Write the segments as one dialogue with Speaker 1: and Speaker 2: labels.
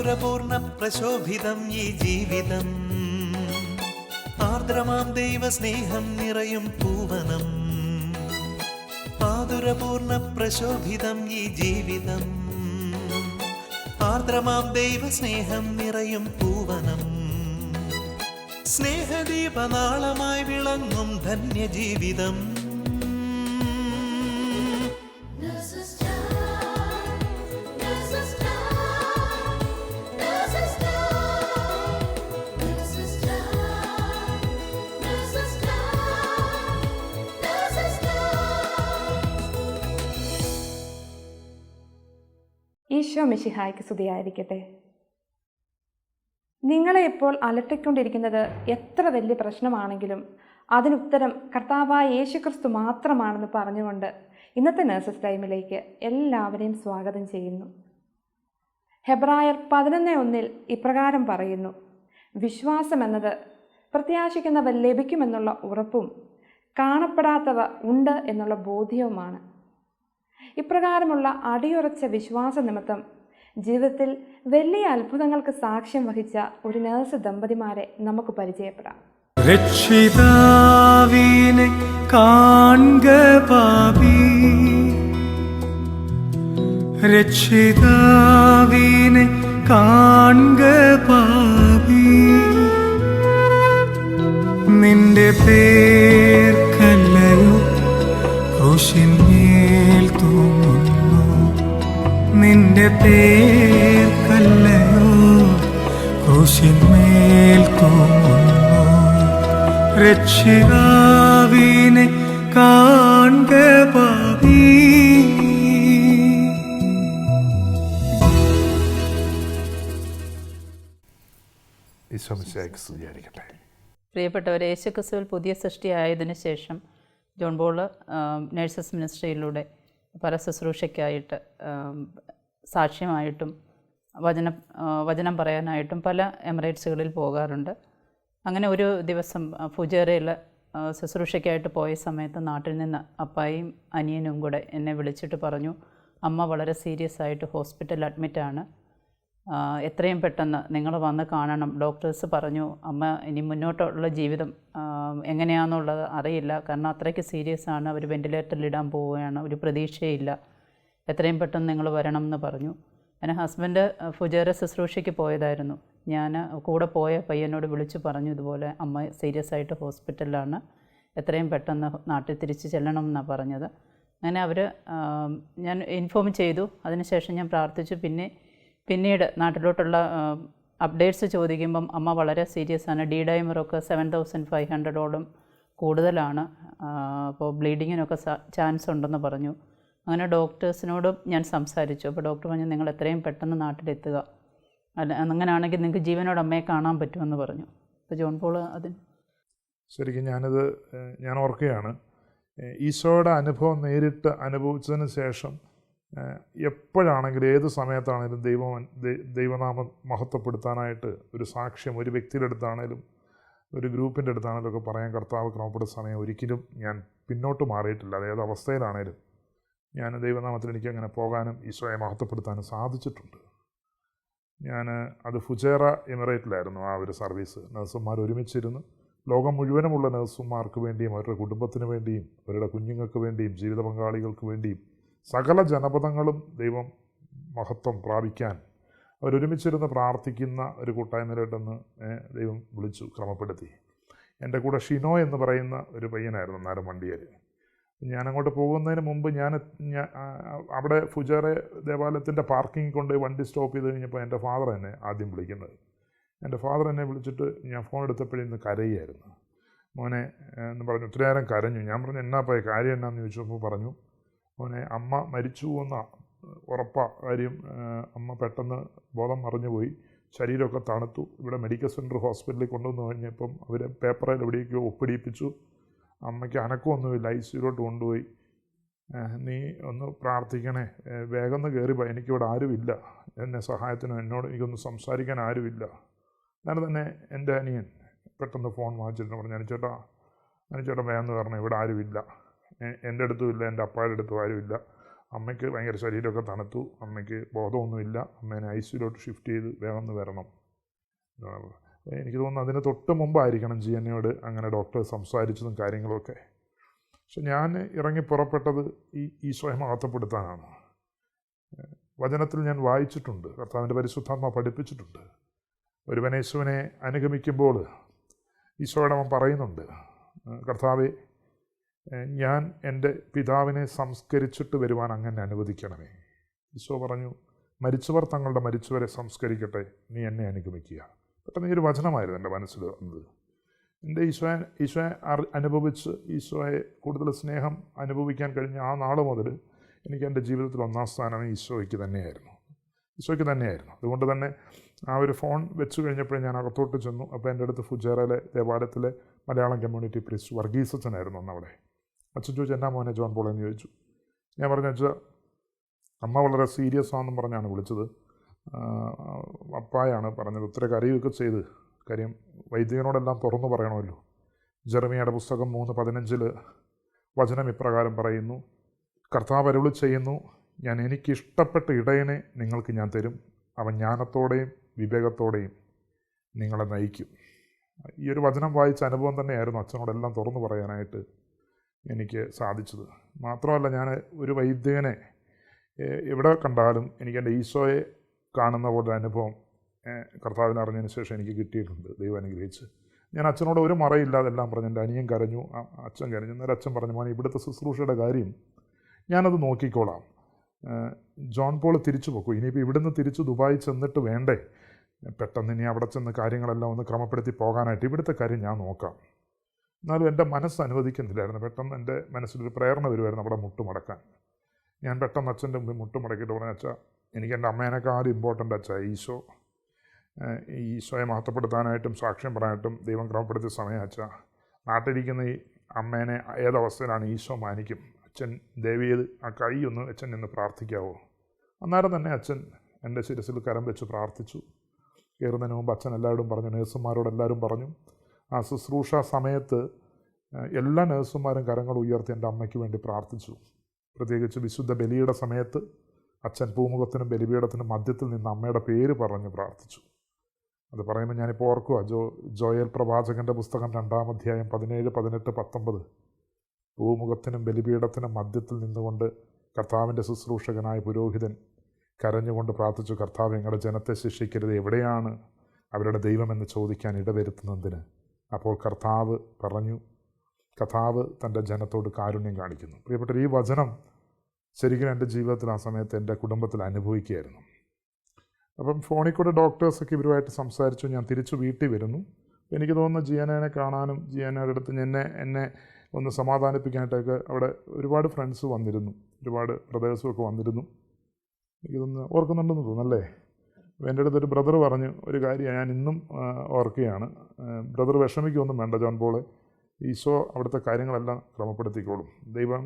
Speaker 1: മാധുരപൂർണ്ണ പ്രശോഭിതം ഈ ജീവിതം, ആർദ്രമാം ദൈവസ്നേഹം നിറയും പൂവനം. മാധുരപൂർണ്ണ പ്രശോഭിതം ഈ ജീവിതം, ആർദ്രമാം ദൈവസ്നേഹം നിറയും പൂവനം. സ്നേഹദീപനാളമായി വിളങ്ങും ധന്യജീവിതം.
Speaker 2: ഈശോ മിശിഹായ്ക്ക് സ്തുതിയായിരിക്കട്ടെ. നിങ്ങളെ ഇപ്പോൾ അലട്ടിക്കൊണ്ടിരിക്കുന്നത് എത്ര വലിയ പ്രശ്നമാണെങ്കിലും അതിനുത്തരം കർത്താവായ യേശുക്രിസ്തു മാത്രമാണെന്ന് പറഞ്ഞുകൊണ്ട് ഇന്നത്തെ നഴ്സസ് ടൈമിലേക്ക് എല്ലാവരെയും സ്വാഗതം ചെയ്യുന്നു. ഹെബ്രായർ 11:1 ഇപ്രകാരം പറയുന്നു: വിശ്വാസം എന്നത് പ്രത്യാശിക്കുന്നവ ലഭിക്കുമെന്നുള്ള ഉറപ്പും കാണപ്പെടാത്തവ ഉണ്ട് എന്നുള്ള ബോധ്യവുമാണ്. ഇപ്രകാരമുള്ള അടിയുറച്ച വിശ്വാസ നിമിത്തം ജീവിതത്തിൽ വലിയ അത്ഭുതങ്ങൾക്ക് സാക്ഷ്യം വഹിച്ച ഒരു നഴ്സ് ദമ്പതിമാരെ നമുക്ക് പരിചയപ്പെടാം.
Speaker 3: രക്ഷിതാവിനെ കാൺക പാപി, രക്ഷിതാവിനെ കാൺക പാപി, നിന്റെ പേർക്കല്ലയോ ക്രൂശിന്മേൽ തൂങ്ങുന്നു, നിന്റെ പേർക്കല്ലയോ ക്രൂശിന്മേൽ തൂങ്ങുന്നു. രക്ഷിതാവിനെ കാൺക പാപി.
Speaker 4: പ്രിയപ്പെട്ടവരെ, യേശുക്രിസ്തുവിൽ പുതിയ സൃഷ്ടിയായതിനു ശേഷം ജോൺ പോൾ നഴ്സസ് മിനിസ്ട്രിയിലൂടെ പല ശുശ്രൂഷയ്ക്കായിട്ട് സാക്ഷ്യമായിട്ടും വചനം പറയാനായിട്ടും പല എമിറേറ്റ്സുകളിൽ പോകാറുണ്ട്. അങ്ങനെ ഒരു ദിവസം ഫുജേറയിൽ ശുശ്രൂഷയ്ക്കായിട്ട് പോയ സമയത്ത് നാട്ടിൽ നിന്ന് അപ്പായും അനിയനും കൂടെ എന്നെ വിളിച്ചിട്ട് പറഞ്ഞു, അമ്മ വളരെ സീരിയസ് ആയിട്ട് ഹോസ്പിറ്റലിൽ അഡ്മിറ്റാണ്, എത്രയും പെട്ടെന്ന് നിങ്ങൾ വന്ന് കാണണം. ഡോക്ടേഴ്സ് പറഞ്ഞു അമ്മ ഇനി മുന്നോട്ടുള്ള ജീവിതം എങ്ങനെയാണെന്നുള്ളത് അറിയില്ല, കാരണം അത്രയ്ക്ക് സീരിയസ് ആണ്, അവർ വെൻറ്റിലേറ്ററിലിടാൻ പോവുകയാണ്, ഒരു പ്രതീക്ഷയില്ല, എത്രയും പെട്ടെന്ന് നിങ്ങൾ വരണം എന്ന് പറഞ്ഞു. എൻ്റെ ഹസ്ബൻഡ് ഫുജേറ ശുശ്രൂഷയ്ക്ക് പോയതായിരുന്നു. ഞാൻ കൂടെ പോയ പയ്യനോട് വിളിച്ചു പറഞ്ഞു, ഇതുപോലെ അമ്മ സീരിയസ് ആയിട്ട് ഹോസ്പിറ്റലിലാണ്, എത്രയും പെട്ടെന്ന് നാട്ടിൽ തിരിച്ച് ചെല്ലണം എന്നാണ് പറഞ്ഞത്. അങ്ങനെ അവർ ഞാൻ ഇൻഫോം ചെയ്തു. അതിനുശേഷം ഞാൻ പ്രാർത്ഥിച്ചു. പിന്നീട് നാട്ടിലോട്ടുള്ള അപ്ഡേറ്റ്സ് ചോദിക്കുമ്പം അമ്മ വളരെ സീരിയസ് ആണ്, ഡി ഡൈമറൊക്കെ 7500ഓളം കൂടുതലാണ്, അപ്പോൾ ബ്ലീഡിങ്ങിനൊക്കെ ചാൻസ് ഉണ്ടെന്ന് പറഞ്ഞു. അങ്ങനെ ഡോക്ടേഴ്സിനോടും ഞാൻ സംസാരിച്ചു. അപ്പോൾ ഡോക്ടർ പറഞ്ഞു, നിങ്ങൾ എത്രയും പെട്ടെന്ന് നാട്ടിലെത്തുക, അങ്ങനെയാണെങ്കിൽ നിങ്ങൾക്ക് ജീവനോട് അമ്മയെ കാണാൻ പറ്റുമെന്ന് പറഞ്ഞു. അപ്പോൾ ജോൺ പോൾ
Speaker 5: ശരിക്കും ഞാൻ ഓർക്കുകയാണ്, ഈശോയുടെ അനുഭവം നേരിട്ട് അനുഭവിച്ചതിന് ശേഷം എപ്പോഴാണെങ്കിലും ഏത് സമയത്താണെങ്കിലും ദൈവനാമം മഹത്വപ്പെടുത്താനായിട്ട് ഒരു സാക്ഷ്യം ഒരു വ്യക്തിയുടെ അടുത്താണേലും ഒരു ഗ്രൂപ്പിൻ്റെ അടുത്താണേലും ഒക്കെ പറയാൻ കർത്താവ് ക്രമപ്പെടുന്ന സമയം ഒരിക്കലും ഞാൻ പിന്നോട്ട് മാറിയിട്ടില്ല. അതേത് അവസ്ഥയിലാണേലും ഞാൻ ദൈവനാമത്തിൽ എനിക്ക് അങ്ങനെ പോകാനും ഈശോയെ മഹത്വപ്പെടുത്താനും സാധിച്ചിട്ടുണ്ട്. അത് ഫുജേറ എമിറേറ്റിലായിരുന്നു ആ ഒരു സർവീസ്. നഴ്സുമാർ ഒരുമിച്ചിരുന്ന് ലോകം മുഴുവനുമുള്ള നഴ്സുമാർക്ക് വേണ്ടിയും അവരുടെ കുടുംബത്തിന് വേണ്ടിയും അവരുടെ കുഞ്ഞുങ്ങൾക്ക് വേണ്ടിയും ജീവിത പങ്കാളികൾക്ക് വേണ്ടിയും സകല ജനപദങ്ങളും ദൈവം മഹത്വം പ്രാപിക്കാൻ അവരൊരുമിച്ചിരുന്ന് പ്രാർത്ഥിക്കുന്ന ഒരു കൂട്ടായ്മയിലോട്ടൊന്ന് ദൈവം വിളിച്ചു, ക്രമപ്പെടുത്തി. എൻ്റെ കൂടെ ഷിനോ എന്ന് പറയുന്ന ഒരു പയ്യനായിരുന്നു അന്നേരം വണ്ടിയിൽ. ഞാനങ്ങോട്ട് പോകുന്നതിന് മുമ്പ് ഞാൻ അവിടെ ഫുജേറെ ദേവാലയത്തിൻ്റെ പാർക്കിംഗ് കൊണ്ട് വണ്ടി സ്റ്റോപ്പ് ചെയ്ത് കഴിഞ്ഞപ്പോൾ എൻ്റെ ഫാദർ എന്നെ ആദ്യം വിളിക്കുന്നത്. എൻ്റെ ഫാദർ എന്നെ വിളിച്ചിട്ട് ഞാൻ ഫോൺ എടുത്തപ്പോഴിന്ന് കരയായിരുന്നു. മോനെ എന്ന് പറഞ്ഞു, ഒത്തിരി നേരം കരഞ്ഞു. ഞാൻ പറഞ്ഞു, എന്നാ പോയ കാര്യം എന്നാന്ന് ചോദിച്ചപ്പോൾ പറഞ്ഞു, മോനെ അമ്മ മരിച്ചു എന്ന ഉറപ്പാ കാര്യം. അമ്മ പെട്ടെന്ന് ബോധം മറിഞ്ഞുപോയി, ശരീരമൊക്കെ തണുത്തു. ഇവിടെ മെഡിക്കൽ സെൻറ്റർ ഹോസ്പിറ്റലിൽ കൊണ്ടുവന്ന് കഴിഞ്ഞപ്പം അവർ പേപ്പറിൽ എവിടേക്കോ ഒപ്പിടിപ്പിച്ചു. അമ്മയ്ക്ക് അനക്കമൊന്നുമില്ല, ഐസിയുലോട്ട് കൊണ്ടുപോയി. നീ ഒന്ന് പ്രാർത്ഥിക്കണേ, വേഗം ഒന്ന് കയറി പോയി, എനിക്കിവിടെ ആരുമില്ല, എന്നെ സഹായത്തിനോ എനിക്കൊന്ന് സംസാരിക്കാൻ ആരുമില്ല. ഞാൻ തന്നെ എൻ്റെ അനിയൻ പെട്ടെന്ന് ഫോൺ വാങ്ങിച്ചിട്ട് പറഞ്ഞു, അനുചേട്ടാ വേഗം എന്ന് പറഞ്ഞു, ഇവിടെ ആരുമില്ല, എൻ്റെ അടുത്തും ഇല്ല, എൻ്റെ അപ്പായുടെ അടുത്തും ആരുമില്ല, അമ്മയ്ക്ക് ഭയങ്കര ശരീരമൊക്കെ തണുത്തു, അമ്മയ്ക്ക് ബോധമൊന്നുമില്ല, അമ്മേനെ ഐസിയിലോട്ട് ഷിഫ്റ്റ് ചെയ്ത് വേഗം ഒന്ന് വരണം. എനിക്ക് തോന്നുന്നു അതിന് തൊട്ട് മുമ്പായിരിക്കണം ജിയനയോട് അങ്ങനെ ഡോക്ടർ സംസാരിച്ചതും കാര്യങ്ങളുമൊക്കെ. പക്ഷെ ഞാൻ ഇറങ്ങി പുറപ്പെട്ടത് ഈ ഈശോയെ മഹത്വപ്പെടുത്താനാണ്. വചനത്തിൽ ഞാൻ വായിച്ചിട്ടുണ്ട്, കർത്താവിൻ്റെ പരിശുദ്ധാത്മ പഠിപ്പിച്ചിട്ടുണ്ട്. ഒരുവൻ യേശുവിനെ അനുഗമിക്കുമ്പോൾ ഈശോയോട് അവൻ പറയുന്നുണ്ട്, കർത്താവെ, ഞാൻ എൻ്റെ പിതാവിനെ സംസ്കരിച്ചിട്ട് വരുവാൻ അങ്ങനെ അനുവദിക്കണമേ. ഈശോ പറഞ്ഞു, മരിച്ചവർ തങ്ങളുടെ മരിച്ചവരെ സംസ്കരിക്കട്ടെ, നീ എന്നെ അനുഗമിക്കുക. പെട്ടെന്ന് ഈ ഒരു വചനമായിരുന്നു എൻ്റെ മനസ്സിൽ വന്നത്. എൻ്റെ ഈശോയെ അനുഭവിച്ച് ഈശോയെ കൂടുതൽ സ്നേഹം അനുഭവിക്കാൻ കഴിഞ്ഞ ആ നാൾ മുതൽ എനിക്ക് എൻ്റെ ജീവിതത്തിൽ ഒന്നാം സ്ഥാനം ഈശോയ്ക്ക് തന്നെയായിരുന്നു. അതുകൊണ്ട് തന്നെ ആ ഒരു ഫോൺ വെച്ച് കഴിഞ്ഞപ്പോൾ ഞാൻ അകത്തോട്ട് ചെന്നു. അപ്പോൾ എൻ്റെ അടുത്ത് ഫുജേറയിലെ ദേവാലയത്തിലെ മലയാളം കമ്മ്യൂണിറ്റി പ്രീസ്റ്റ് വർഗീസ് അച്ഛനായിരുന്നു അന്ന് അവിടെ. അച്ഛൻ ചോദിച്ചു, എന്നാ മോനെ ജോൺ പോൾ എന്ന് ചോദിച്ചു. ഞാൻ പറഞ്ഞു, അച്ഛാ, അമ്മ വളരെ സീരിയസ് ആണെന്നും പറഞ്ഞാണ് വിളിച്ചത്. അപ്പായാണ് പറഞ്ഞത്, ഒത്തിരി കരയുകയൊക്കെ ചെയ്ത്. കാര്യം വൈദികനോടെല്ലാം തുറന്നു പറയണമല്ലോ. ജെറമിയയുടെ പുസ്തകം 3:15 വചനം ഇപ്രകാരം പറയുന്നു, കർത്താവ് അരുളി ചെയ്യുന്നു, ഞാൻ എനിക്കിഷ്ടപ്പെട്ട ഇടയനെ നിങ്ങൾക്ക് ഞാൻ തരും, അവൻ ജ്ഞാനത്തോടെയും വിവേകത്തോടെയും നിങ്ങളെ നയിക്കും. ഈ ഒരു വചനം വായിച്ച അനുഭവം തന്നെയായിരുന്നു അച്ഛനോടെല്ലാം തുറന്നു പറയാനായിട്ട് എനിക്ക് സാധിച്ചത്. മാത്രമല്ല, ഞാൻ ഒരു വൈദികനെ എവിടെ കണ്ടാലും എനിക്ക് എൻ്റെ ഈശോയെ കാണുന്ന പോലെ അനുഭവം കർത്താവിനെ അറിഞ്ഞതിന് ശേഷം എനിക്ക് കിട്ടിയിട്ടുണ്ട്. ദൈവം അനുഗ്രഹിച്ച് ഞാൻ അച്ഛനോട് ഒരു മറയില്ലാതെ എല്ലാം പറഞ്ഞു. എൻ്റെ അനിയൻ കരഞ്ഞു, അച്ഛൻ കരഞ്ഞു. അന്നേരം അച്ഛൻ പറഞ്ഞു, മോനെ, ഇവിടുത്തെ ശുശ്രൂഷയുടെ കാര്യം ഞാനത് നോക്കിക്കോളാം. ജോൺ പോൾ തിരിച്ചു പോക്കൂ. ഇനിയിപ്പോൾ ഇവിടുന്ന് തിരിച്ച് ദുബായി ചെന്നിട്ട് വേണ്ടേ പെട്ടെന്ന് ഇനി അവിടെ ചെന്ന് കാര്യങ്ങളെല്ലാം ഒന്ന് ക്രമപ്പെടുത്തി പോകാനായിട്ട്, ഇവിടുത്തെ കാര്യം ഞാൻ നോക്കാം. എന്നാലും എൻ്റെ മനസ്സ് അനുവദിക്കുന്നില്ലായിരുന്നു. പെട്ടെന്ന് എൻ്റെ മനസ്സിലൊരു പ്രേരണ വരുമായിരുന്നു അവിടെ മുട്ടുമടക്കാൻ. ഞാൻ പെട്ടെന്ന് അച്ഛൻ്റെ മുമ്പിൽ മുട്ടുമടക്കിയിട്ട് പറഞ്ഞു, അച്ഛാ, എനിക്ക് എൻ്റെ അമ്മേനേക്കാളും ഇമ്പോർട്ടൻ്റ് അച്ഛാ ഈശോ. ഈശോയെ മഹത്വപ്പെടുത്താനായിട്ടും സാക്ഷ്യം പറയാനായിട്ടും ദൈവം ക്രമപ്പെടുത്തിയ സമയം അച്ഛാ. നാട്ടിലിരിക്കുന്ന ഈ അമ്മേനെ ഏതവസ്ഥയിലാണ് ഈശോ മാനിക്കും. അച്ഛൻ ദയവ് ചെയ്ത് ആ കൈ ഒന്ന് അച്ഛൻ നിന്ന് പ്രാർത്ഥിക്കാവോ? അന്നേരം തന്നെ അച്ഛൻ എൻ്റെ ശിരസിൽ കരം വെച്ച് പ്രാർത്ഥിച്ചു. കയറുന്നതിന് മുമ്പ് അച്ഛൻ എല്ലാവരോടും പറഞ്ഞു, നേഴ്സുമാരോടെല്ലാവരും പറഞ്ഞു. ആ ശുശ്രൂഷ സമയത്ത് എല്ലാ നേഴ്സുമാരും കരങ്ങൾ ഉയർത്തി എൻ്റെ അമ്മയ്ക്ക് വേണ്ടി പ്രാർത്ഥിച്ചു. പ്രത്യേകിച്ച് വിശുദ്ധ ബലിയുടെ സമയത്ത് അച്ഛൻ പൂമുഖത്തിനും ബലിപീഠത്തിനും മധ്യത്തിൽ നിന്ന് അമ്മയുടെ പേര് പറഞ്ഞ് പ്രാർത്ഥിച്ചു. അത് പറയുമ്പോൾ ഞാനിപ്പോൾ ഓർക്കുക, ജോയൽ പ്രവാചകൻ്റെ പുസ്തകം 2-ാം അധ്യായം 17, 18, 19 പൂമുഖത്തിനും ബലിപീഠത്തിനും മധ്യത്തിൽ നിന്നുകൊണ്ട് കർത്താവിൻ്റെ ശുശ്രൂഷകനായ പുരോഹിതൻ കരഞ്ഞുകൊണ്ട് പ്രാർത്ഥിച്ചു, കർത്താവ്, ഞങ്ങളുടെ ജനത്തെ ശിക്ഷിക്കരുത്, എവിടെയാണ് അവരുടെ ദൈവമെന്ന് ചോദിക്കാൻ ഇടവരുത്തുന്നതിന്. അപ്പോൾ കർത്താവ് പറഞ്ഞു, കർത്താവ് തൻ്റെ ജനത്തോട് കാരുണ്യം കാണിക്കുന്നു. പ്രിയപ്പെട്ട ഈ വചനം ശരിക്കും എൻ്റെ ജീവിതത്തിൽ ആ സമയത്ത് എൻ്റെ കുടുംബത്തിൽ അനുഭവിക്കുകയായിരുന്നു. അപ്പം ഫോണിൽ കൂടെ ഡോക്ടേഴ്സൊക്കെ ഇവരുമായിട്ട് സംസാരിച്ചു. ഞാൻ തിരിച്ച് വീട്ടിൽ വരുന്നു. എനിക്ക് തോന്നുന്നു ജിയാനെ കാണാനും ജിയാനയുടെ അടുത്ത് എന്നെ ഒന്ന് സമാധാനിപ്പിക്കാനായിട്ടൊക്കെ അവിടെ ഒരുപാട് ഫ്രണ്ട്സ് വന്നിരുന്നു, ഒരുപാട് ബ്രദേഴ്സും ഒക്കെ വന്നിരുന്നു. എനിക്കിതൊന്ന് ഓർക്കുന്നുണ്ടെന്ന് തോന്നുന്നല്ലേ. അപ്പോൾ എൻ്റെ അടുത്തൊരു ബ്രദർ പറഞ്ഞു ഒരു കാര്യം ഞാൻ ഇന്നും ഓർക്കുകയാണ്. ബ്രദർ വിഷമിക്കൊന്നും വേണ്ട ജോൺ പോളെ, ഈശോ അവിടുത്തെ കാര്യങ്ങളെല്ലാം ക്രമപ്പെടുത്തിക്കോളും. ദൈവം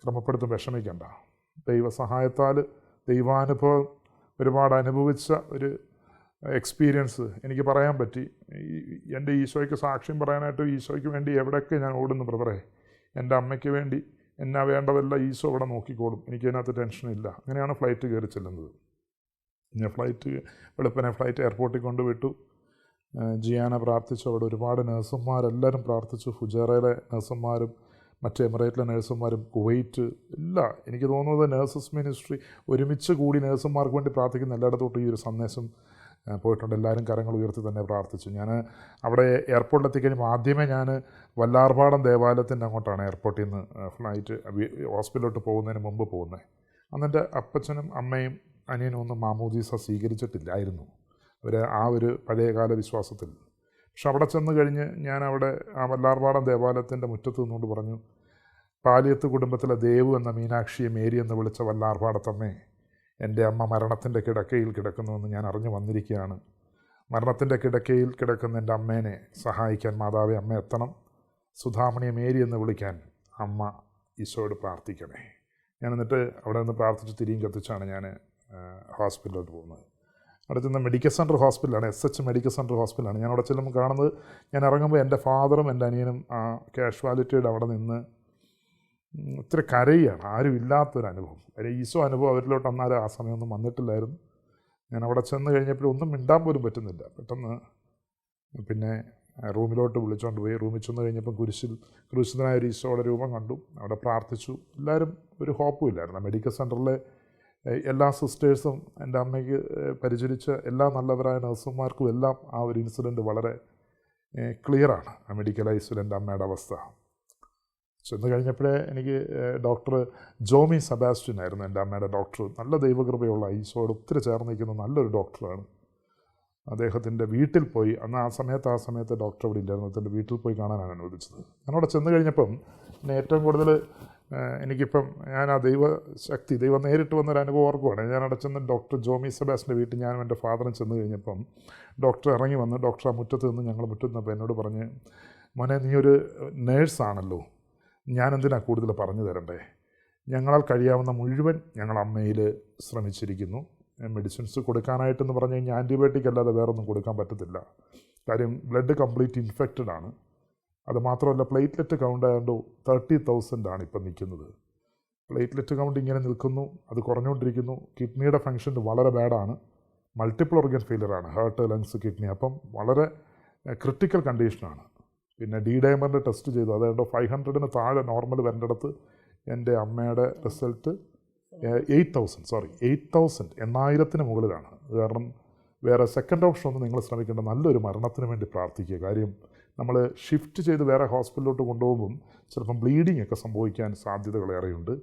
Speaker 5: ക്രമപ്പെടുത്തും, വിഷമിക്കണ്ട. ദൈവസഹായത്താൽ ദൈവാനുഭവം ഒരുപാട് അനുഭവിച്ച ഒരു എക്സ്പീരിയൻസ് എനിക്ക് പറയാൻ പറ്റി. എൻ്റെ ഈശോയ്ക്ക് സാക്ഷ്യം പറയാനായിട്ട് ഈശോയ്ക്ക് വേണ്ടി എവിടെയൊക്കെ ഞാൻ ഓടുന്നു ബ്രദറെ. എൻ്റെ അമ്മയ്ക്ക് വേണ്ടി എന്നാ വേണ്ടതെല്ലാം ഈശോ അവിടെ നോക്കിക്കോളും, എനിക്കതിനകത്ത് ടെൻഷനില്ല. അങ്ങനെയാണ് ഫ്ലൈറ്റ് കയറി ചെല്ലുന്നത്. ഞാൻ വെളുപ്പിനെ ഫ്ലൈറ്റ് എയർപോർട്ടിൽ കൊണ്ടുവിട്ടു. ജിയാന പ്രാർത്ഥിച്ചു. അവിടെ ഒരുപാട് നേഴ്സുമാരെല്ലാവരും പ്രാർത്ഥിച്ചു. ഫുജേറയിലെ നേഴ്സുമാരും മറ്റ് എമിറേറ്റിലെ നേഴ്സുമാരും കുവൈറ്റ് എല്ലാം, എനിക്ക് തോന്നുന്നത് നേഴ്സസ് മിനിസ്ട്രി ഒരുമിച്ച് കൂടി നേഴ്സുമാർക്ക് വേണ്ടി പ്രാർത്ഥിക്കുന്ന എല്ലായിടത്തോട്ടും ഈ ഒരു സന്ദേശം പോയിട്ടുണ്ട്. എല്ലാവരും കരങ്ങൾ ഉയർത്തി തന്നെ പ്രാർത്ഥിച്ചു. ഞാൻ അവിടെ എയർപോർട്ടിൽ എത്തിക്കഴിഞ്ഞപ്പോൾ ആദ്യമേ ഞാൻ വല്ലാർപാടം ദേവാലയത്തിൻ്റെ അങ്ങോട്ടാണ് എയർപോർട്ടിൽ നിന്ന് ഫ്ലൈറ്റ് ഹോസ്പിറ്റലിലോട്ട് പോകുന്നതിന് മുമ്പ് പോകുന്നത്. അന്നെൻ്റെ അപ്പച്ചനും അമ്മയും അനിയനും ഒന്നും മാമോദീസ സ്വീകരിച്ചിട്ടില്ലായിരുന്നു. അവർ ആ ഒരു പഴയകാല വിശ്വാസത്തിൽ. പക്ഷെ അവിടെ ചെന്ന് കഴിഞ്ഞ് ഞാൻ അവിടെ ആ വല്ലാർപാടം ദേവാലയത്തിൻ്റെ മുറ്റത്ത് നിന്നുകൊണ്ട് പറഞ്ഞു, പാലിയത്ത് കുടുംബത്തിലെ ദേവു എന്ന മീനാക്ഷിയെ മേരി എന്ന് വിളിച്ച വല്ലാർപാടത്തമ്മേ, എൻ്റെ അമ്മ മരണത്തിൻ്റെ കിടക്കയിൽ കിടക്കുന്നുവെന്ന് ഞാൻ അറിഞ്ഞു വന്നിരിക്കുകയാണ്. മരണത്തിൻ്റെ കിടക്കയിൽ കിടക്കുന്ന എൻ്റെ അമ്മേനെ സഹായിക്കാൻ മാതാവേ അമ്മ എത്തണം. സുധാമണിയെ മേരി എന്ന് വിളിക്കാൻ അമ്മ ഈശോയോട് പ്രാർത്ഥിക്കണേ. ഞാൻ എന്നിട്ട് അവിടെ നിന്ന് പ്രാർത്ഥിച്ച് തിരിയും കത്തിച്ചാണ് ഞാൻ ഹോസ്പിറ്റലിലോട്ട് പോകുന്നത്. അവിടെ ചെന്ന മെഡിക്കൽ സെൻറ്റർ ഹോസ്പിറ്റലാണ്, SH മെഡിക്കൽ സെൻറ്റർ ഹോസ്പിറ്റലാണ്. ഞാൻ അവിടെ ചെല്ലുമ്പോൾ കാണുന്നത്, ഞാൻ ഇറങ്ങുമ്പോൾ എൻ്റെ ഫാദറും എൻ്റെ അനിയനും ആ കാഷ്വാലിറ്റിയുടെ അവിടെ നിന്ന് ഒത്തിരി കരയുകയാണ്, ആരും ഇല്ലാത്തൊരനുഭവം. കാര്യം ഈശോ അനുഭവം അവരിലോട്ട് അന്നാലും ആ സമയമൊന്നും വന്നിട്ടില്ലായിരുന്നു. ഞാൻ അവിടെ ചെന്ന് കഴിഞ്ഞപ്പോൾ ഒന്നും മിണ്ടാൻ പോലും പറ്റുന്നില്ല. പെട്ടെന്ന് പിന്നെ റൂമിലോട്ട് വിളിച്ചുകൊണ്ട് പോയി. റൂമിൽ ചെന്ന് കഴിഞ്ഞപ്പം ക്രൂശിതനായ ഒരു ഈശോയുടെ രൂപം കണ്ടു. അവിടെ പ്രാർത്ഥിച്ചു. എല്ലാവരും ഒരു ഹോപ്പും ഇല്ലായിരുന്നു. മെഡിക്കൽ സെൻറ്ററിലെ എല്ലാ സിസ്റ്റേഴ്സും എൻ്റെ അമ്മയ്ക്ക് പരിചരിച്ച എല്ലാ നല്ലവരായ നഴ്സുമാർക്കും എല്ലാം ആ ഒരു ഇൻസിഡൻറ്റ് വളരെ ക്ലിയറാണ്. ആ മെഡിക്കലൈസിൽ എൻ്റെ അമ്മയുടെ അവസ്ഥ. ചെന്ന് കഴിഞ്ഞപ്പോഴേ എനിക്ക് ഡോക്ടർ ജോമി സെബാസ്റ്റ്യൻ ആയിരുന്നു എൻ്റെ അമ്മയുടെ ഡോക്ടർ. നല്ല ദൈവകൃപയുള്ള ഈശോയോട് ഒത്തിരി ചേർന്ന് നിൽക്കുന്ന നല്ലൊരു ഡോക്ടറാണ്. അദ്ദേഹത്തിൻ്റെ വീട്ടിൽ പോയി, അന്ന് ആ സമയത്ത് ഡോക്ടർ അവിടെ ഇല്ലായിരുന്നു. അദ്ദേഹത്തിൻ്റെ വീട്ടിൽ പോയി കാണാനാണ് അനുവദിച്ചത്. ഞാനവിടെ ചെന്ന് കഴിഞ്ഞപ്പം പിന്നെ ഏറ്റവും കൂടുതൽ എനിക്കിപ്പം ഞാൻ ആ ദൈവം നേരിട്ട് വന്നൊരു അനുഭവം ഓർക്കുവാണ്. ഞാനവിടെ ചെന്ന് ഡോക്ടർ ജോമി സെബാസ്റ്റിൻ്റെ വീട്ടിൽ ഞാനും എൻ്റെ ഫാദറും ചെന്ന് കഴിഞ്ഞപ്പം ഡോക്ടർ ഇറങ്ങി വന്ന് ഡോക്ടർ ആ മുറ്റത്ത് നിന്ന് ഞങ്ങൾ മുറ്റത്ത് നിന്നപ്പോൾ എന്നോട് പറഞ്ഞ്, മോനെ നീ ഒരു നേഴ്സാണല്ലോ, ഞാനെന്തിനാണ് കൂടുതൽ പറഞ്ഞു തരണ്ടേ? ഞങ്ങളാൽ കഴിയാവുന്ന മുഴുവൻ ഞങ്ങൾ അമ്മയിൽ ശ്രമിച്ചിരിക്കുന്നു. മെഡിസിൻസ് കൊടുക്കാനായിട്ടെന്ന് പറഞ്ഞു കഴിഞ്ഞാൽ ആൻറ്റിബയോട്ടിക് അല്ലാതെ വേറൊന്നും കൊടുക്കാൻ പറ്റത്തില്ല. കാര്യം ബ്ലഡ് കംപ്ലീറ്റ് ഇൻഫെക്റ്റഡ് ആണ്. അത് മാത്രമല്ല പ്ലേറ്റ്ലെറ്റ് കൗണ്ട് ആയതുകൊണ്ട് 30,000 ആണ് ഇപ്പം നിൽക്കുന്നത്. പ്ലേറ്റ്ലെറ്റ് കൗണ്ട് ഇങ്ങനെ നിൽക്കുന്നു, അത് കുറഞ്ഞുകൊണ്ടിരിക്കുന്നു. കിഡ്നിയുടെ ഫങ്ഷൻ വളരെ ബാഡാണ്. മൾട്ടിപ്പിൾ ഓർഗൻ ഫെയിലറാണ്, ഹാർട്ട്, ലങ്സ്, കിഡ്നി. അപ്പം വളരെ ക്രിട്ടിക്കൽ കണ്ടീഷനാണ്. പിന്നെ ഡൈമറിൻ്റെ ടെസ്റ്റ് ചെയ്തു. അതുകൊണ്ട് 500 താഴെ നോർമൽ വരേണ്ടടുത്ത് എൻ്റെ അമ്മയുടെ റിസൾട്ട് 8,000 മുകളിലാണ്. കാരണം വേറെ സെക്കൻഡ് ഓപ്ഷൻ ഒന്നും നിങ്ങൾ ശ്രമിക്കേണ്ട, നല്ലൊരു മരണത്തിന് വേണ്ടി പ്രാർത്ഥിക്കുക. കാര്യം നമ്മൾ ഷിഫ്റ്റ് ചെയ്ത് വേറെ ഹോസ്പിറ്റലിലോട്ട് കൊണ്ടുപോകുമ്പം ചിലപ്പം ബ്ലീഡിങ് ഒക്കെ സംഭവിക്കാൻ സാധ്യതകളേറെയുണ്ട്.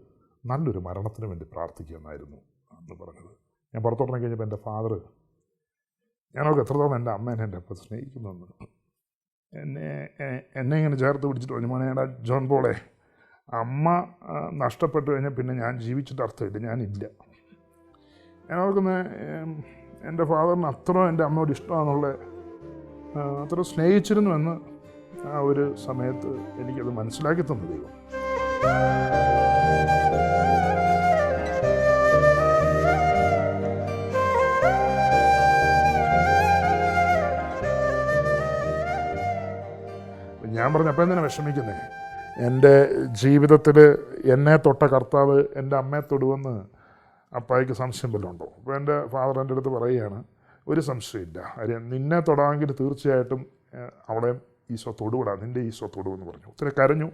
Speaker 5: നല്ലൊരു മരണത്തിന് വേണ്ടി പ്രാർത്ഥിക്കുക എന്നായിരുന്നു അന്ന് പറഞ്ഞത്. ഞാൻ പുറത്തോട്ടിറങ്ങി കഴിഞ്ഞപ്പോൾ എൻ്റെ ഫാദർ, ഞാനൊക്കെ എത്രത്തോളം എൻ്റെ അമ്മേനെ എൻ്റെ അപ്പം സ്നേഹിക്കുന്നെന്ന് എന്നെ ഇങ്ങനെ ചേർത്ത് പിടിച്ചിട്ട് പറഞ്ഞു, മോനേടാ ജോൺ പോളെ, അമ്മ നഷ്ടപ്പെട്ടു കഴിഞ്ഞാൽ പിന്നെ ഞാൻ ജീവിച്ചിട്ട് അർത്ഥമില്ല, ഞാനില്ല. ഞാൻ ഓർക്കുന്നത് എൻ്റെ ഫാദറിന് അത്ര എൻ്റെ അമ്മയോട് ഇഷ്ടമാണെന്നുള്ള അത്ര സ്നേഹിച്ചിരുന്നുവെന്ന് ആ ഒരു സമയത്ത് എനിക്കത് മനസ്സിലാക്കി തന്നു ദൈവം. ഞാൻ പറഞ്ഞു, അപ്പം എന്തിനാണ് വിഷമിക്കുന്നത്? എൻ്റെ ജീവിതത്തിൽ എന്നെ തൊട്ട കർത്താവ് എൻ്റെ അമ്മയെ തൊടുവെന്ന് അപ്പായിക്ക് സംശയം വല്ലതും ഉണ്ടോ? അപ്പോൾ എൻ്റെ ഫാദർ എൻ്റെ അടുത്ത് പറയുകയാണ്, ഒരു സംശയമില്ല, കാര്യം നിന്നെ തൊടാമെങ്കിൽ തീർച്ചയായിട്ടും അവിടെ ഈശോ തൊടുവിടാം, നിൻ്റെ ഈശോ തൊടുവെന്ന് പറഞ്ഞു. ഒത്തിരി കരഞ്ഞു.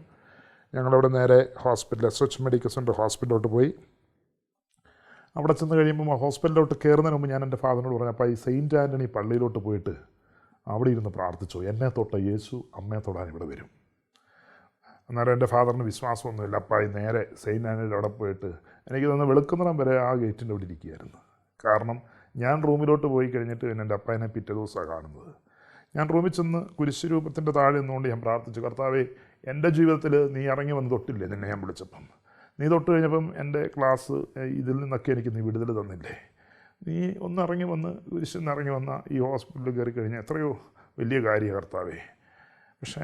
Speaker 5: ഞങ്ങളവിടെ നേരെ ഹോസ്പിറ്റൽ SH മെഡിക്കൽ സെൻ്റർ ഹോസ്പിറ്റലിലോട്ട് പോയി. അവിടെ ചെന്ന് കഴിയുമ്പോൾ ഹോസ്പിറ്റലിലോട്ട് കയറുന്നതിന് മുമ്പ് ഞാൻ എൻ്റെ ഫാദറിനോട് പറഞ്ഞു, അപ്പോൾ ഈ സെയിൻറ്റ് ആൻ്റണി പള്ളിയിലോട്ട് പോയിട്ട് അവിടെ ഇരുന്ന് പ്രാർത്ഥിച്ചു, എന്നെ തൊട്ട യേശു അമ്മയെ തൊടാൻ ഇവിടെ വരും. അന്നേരം എൻ്റെ ഫാദറിന് വിശ്വാസമൊന്നുമില്ല. അപ്പായി നേരെ സെയിൻറ്റ് ആൻ്റണിയുടെ അവിടെ പോയിട്ട് എനിക്ക് തോന്നുന്നു വെളുക്കുന്നിടം വരെ ആ ഗേറ്റിൻ്റെ അവിടെ ഇരിക്കുകയായിരുന്നു. കാരണം ഞാൻ റൂമിലോട്ട് പോയി കഴിഞ്ഞിട്ട് പിന്നെ എൻ്റെ അപ്പായനെ പിറ്റേ ദിവസമാണ് കാണുന്നത്. ഞാൻ റൂമിൽ ചെന്ന് കുരിശുരൂപത്തിൻ്റെ താഴെ നിന്നുകൊണ്ട് ഞാൻ പ്രാർത്ഥിച്ചു, കർത്താവേ, എൻ്റെ ജീവിതത്തിൽ നീ ഇറങ്ങി വന്ന് തൊട്ടില്ലേ നിന്നെ ഞാൻ വിളിച്ചപ്പം? നീ തൊട്ട് കഴിഞ്ഞപ്പം എൻ്റെ ക്ലാസ് ഇതിൽ നിന്നൊക്കെ എനിക്ക് നീ വിടുതൽ തന്നില്ലേ? നീ ഒന്ന് ഇറങ്ങി വന്ന് കുരിശിൽ നിന്ന് ഇറങ്ങി വന്ന ഈ ഹോസ്പിറ്റലിൽ കയറി കഴിഞ്ഞാൽ എത്രയോ വലിയ കാര്യമാണ് കർത്താവേ. പക്ഷേ